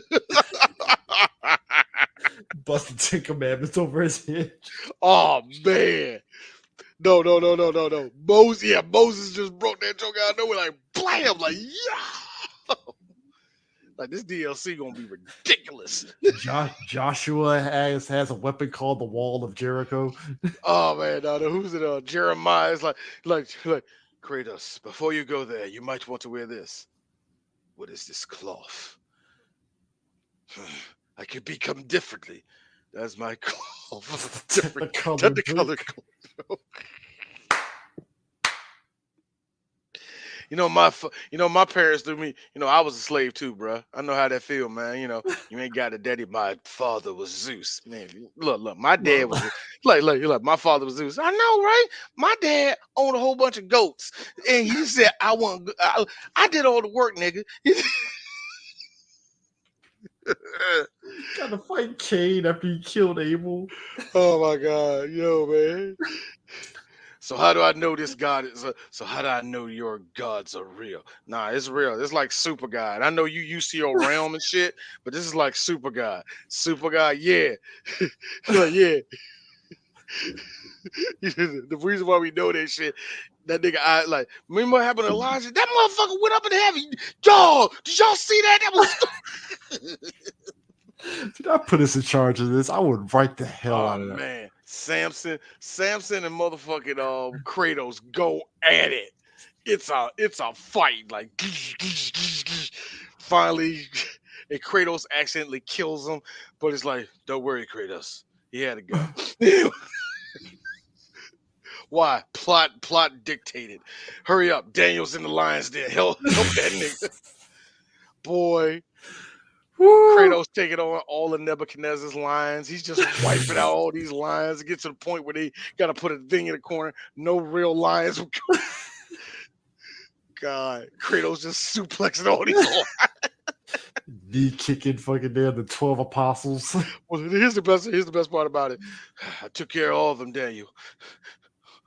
Busting 10 commandments over his head. Oh man. No. Moses just broke that joke out of nowhere, like blam, like yeah. Like this DLC gonna be ridiculous. Joshua has a weapon called the Wall of Jericho. Oh man, no, who's it? Jeremiah is like Kratos. Before you go there, you might want to wear this. What is this cloth? I could become differently. That's my cloth. Different The color. My parents threw me. I was a slave too, bro. I know how that feel, man. You ain't got a daddy. My father was Zeus, man. Look. My dad was like. My father was Zeus. I know, right? My dad owned a whole bunch of goats, and he said, I did all the work, nigga." Got to fight Cain after he killed Abel. Oh my God, man. So how do I know this God is? So how do I know your gods are real? Nah, it's real. It's like Super God. I know you used to your realm and shit, but this is like Super God. Super God, yeah, like yeah. The reason why we know that shit, that nigga, remember what happened to Elijah? That motherfucker went up in heaven. Dog, did y'all see that? That was. Did I put us in charge of this? I would write the hell out of that. Man, Samson, and motherfucking Kratos go at it. It's a fight. Like finally, and Kratos accidentally kills him, but it's like, don't worry, Kratos. He had to go. Why? Plot dictated. Hurry up, Daniel's in the lion's den. Help that nigga. Boy. Kratos taking on all of Nebuchadnezzar's lions. He's just wiping out all these lions. It gets to the point where they got to put a thing in the corner. No real lions. God, Kratos just suplexing all these lions. Knee kicking fucking there, the 12 apostles. Well, here's the best part about it. I took care of all of them, Daniel.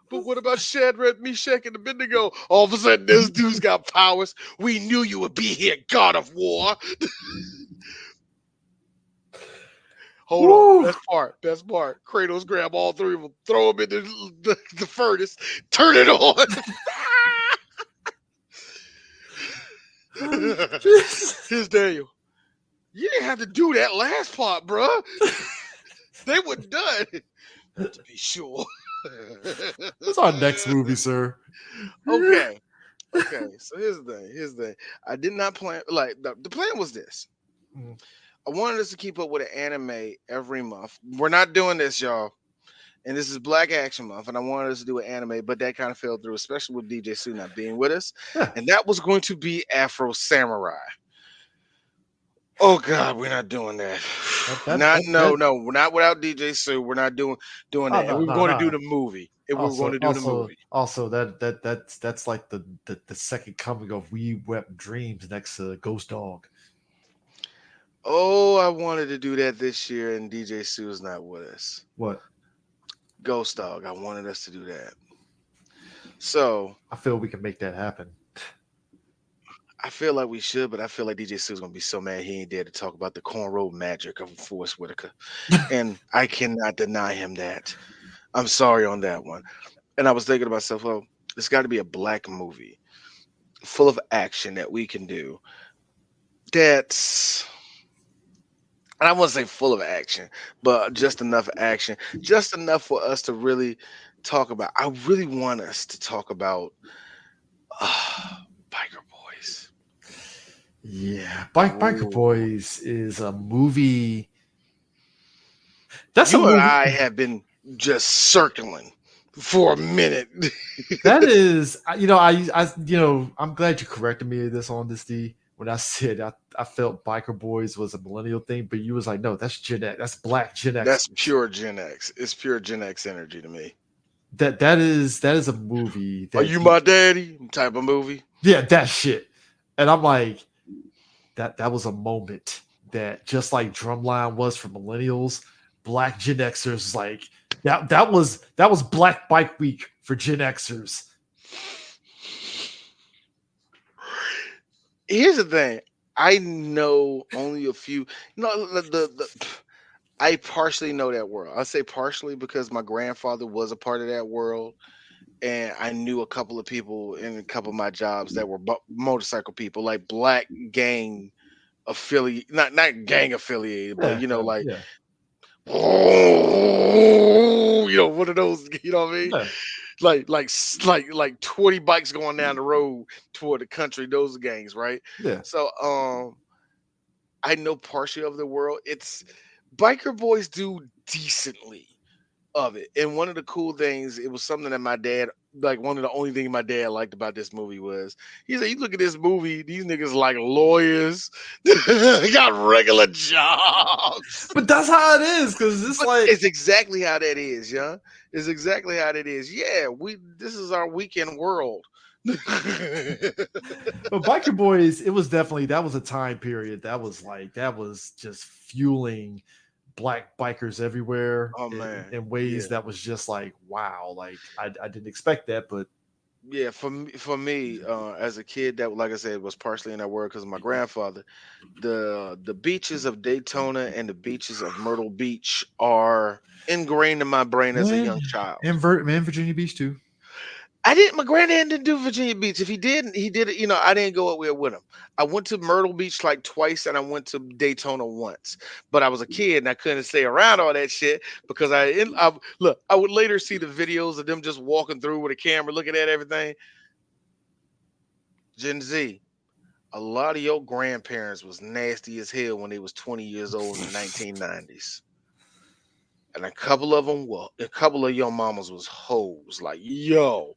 But what about Shadrach, Meshach, and Abednego? All of a sudden, this dude's got powers. We knew you would be here, God of War. Hold on, best part. Kratos grab all 3 of them, throw them in the furnace, turn it on. Here's Daniel. You didn't have to do that last part, bro. They were done. To be sure. What's our next movie, sir? Okay. So here's the thing. I did not plan. Like the plan was this. I wanted us to keep up with an anime every month. We're not doing this, y'all. And this is Black Action Month, and I wanted us to do an anime, but that kind of fell through, especially with DJ Sue not being with us. Yeah. And that was going to be Afro Samurai. Oh God, we're not doing that. No, we're not without DJ Sue. We're not doing that. And we were going to do the movie. Also, that's like the second coming of We Wept Dreams next to Ghost Dog. Oh, I wanted to do that this year, and DJ Sue's not with us. What? Ghost Dog, I wanted us to do that. So I feel we can make that happen. I feel like we should, but I feel like DJ Sue's gonna be so mad he ain't there to talk about the cornrow magic of Forrest Whitaker. And I cannot deny him that. I'm sorry on that one. And I was thinking to myself, well, there's got to be a black movie full of action that we can do. That's, and I wouldn't say full of action, but just enough action, just enough for us to really talk about. I really want us to talk about Biker Boys. Yeah, Biker Ooh. Boys is a movie. That's a You and movie I have been just circling for a minute. that is. I'm glad you corrected me this on this D when I said I felt Biker Boys was a millennial thing, but you was like, no, that's Gen X, that's Black Gen That's Xers. pure Gen X. It's pure Gen X energy to me. That is a movie Are that you my daddy? Type of movie. yeah, that shit. And I'm like, that was a moment that just like Drumline was for millennials, Black Gen Xers like that was Black Bike Week for Gen Xers. Here's the thing. I know only a few. No, I partially know that world. I say partially because my grandfather was a part of that world, and I knew a couple of people in a couple of my jobs that were motorcycle people, like black gang affiliate, not gang affiliated, but Yeah, like yeah, one of those. You know what I mean? yeah, Like 20 bikes going down the road toward the country. Those are gangs, right? yeah. So I know partially of the world. It's biker boys do decently of it. And one of the cool things, it was something that my dad, like one of the only things my dad liked about this movie was he said, you look at this movie, these niggas like lawyers, they got regular jobs. But that's how it is because it's But like it's exactly how that is, yeah. It's exactly how that is. Yeah, we this is our weekend world. but Biker Boys, it was definitely that was a time period that was just fueling black bikers everywhere Oh in, man, in ways yeah. that was just like wow, like I didn't expect that, but Yeah, for me, as a kid, that like I said was partially in that world because of my grandfather. The beaches of Daytona and the beaches of Myrtle Beach are ingrained in my brain as a man, young child. man, Virginia Beach too. I didn't. My granddad didn't do Virginia Beach. If he did, he did it. I didn't go up there with him. I went to Myrtle Beach like twice, and I went to Daytona once. But I was a kid, and I couldn't stay around all that shit because I look. I would later see the videos of them just walking through with a camera, looking at everything. Gen Z. A lot of your grandparents was nasty as hell when they was 20 years old in the 1990s. And a couple of your mamas was hoes. Like, yo,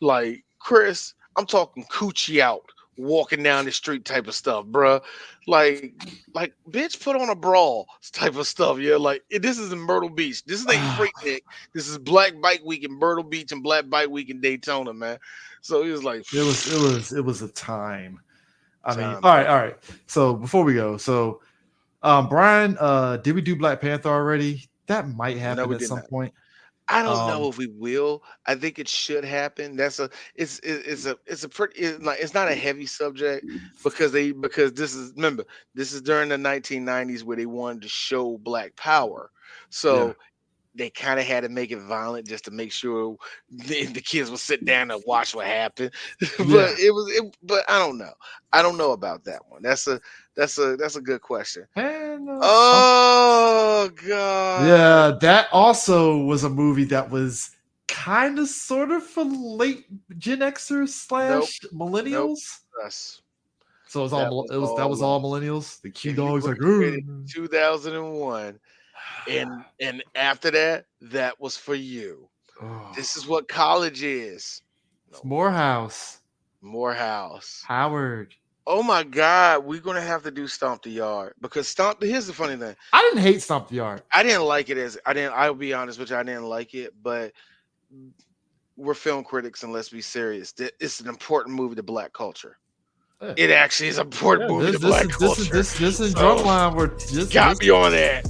like Chris, I'm talking coochie out, walking down the street type of stuff, bruh. Like, bitch, put on a brawl type of stuff. Yeah, like this is in Myrtle Beach. This ain't Freaknik. This is Black Bike Week in Myrtle Beach and Black Bike Week in Daytona, man. So he was like, It was a time. I mean, time, all right, man. all right. So before we go, so Brian, did we do Black Panther already? That might No, happen we at did some not. point. I don't know Um, if we will. I think it should happen. It's a pretty it's not a heavy subject because this is remember this is during the 1990s where they wanted to show Black Power, yeah, so they kind of had to make it violent just to make sure the kids would sit down and watch what happened. But yeah. but I don't know about that one. That's a good question. And Oh God. yeah, that also was a movie that was kind of sort of for late Gen Xers Nope. slash Nope. millennials. Us. So it was all That was that was all all us. millennials. The Q If you dogs like, graduated "Ugh." 2001 and after that, that was for you. Oh, This is what college is. it's No, Morehouse, Morehouse. Howard. Oh my God, we're gonna have to do Stomp the Yard because Stomp. Here's the funny thing. I didn't hate Stomp the Yard. I didn't like it as I didn't. I'll be honest with you. I didn't like it, but we're film critics and let's be serious. It's an important movie to Black culture. It actually is an important movie to black culture. This and So, Drumline were just got me on that.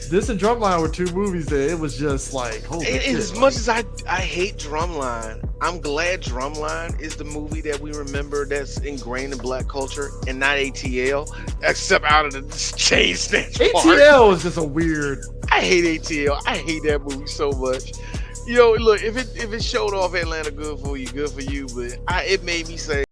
This and Drumline were two movies that it was just like holy And shit. as much as I hate Drumline, I'm glad Drumline is the movie that we remember that's ingrained in black culture and not ATL, except out of the chain snatch part. ATL is just a weird. I hate ATL. I hate that movie so much. Look, if it showed off Atlanta, good for you, good for you. But it made me say,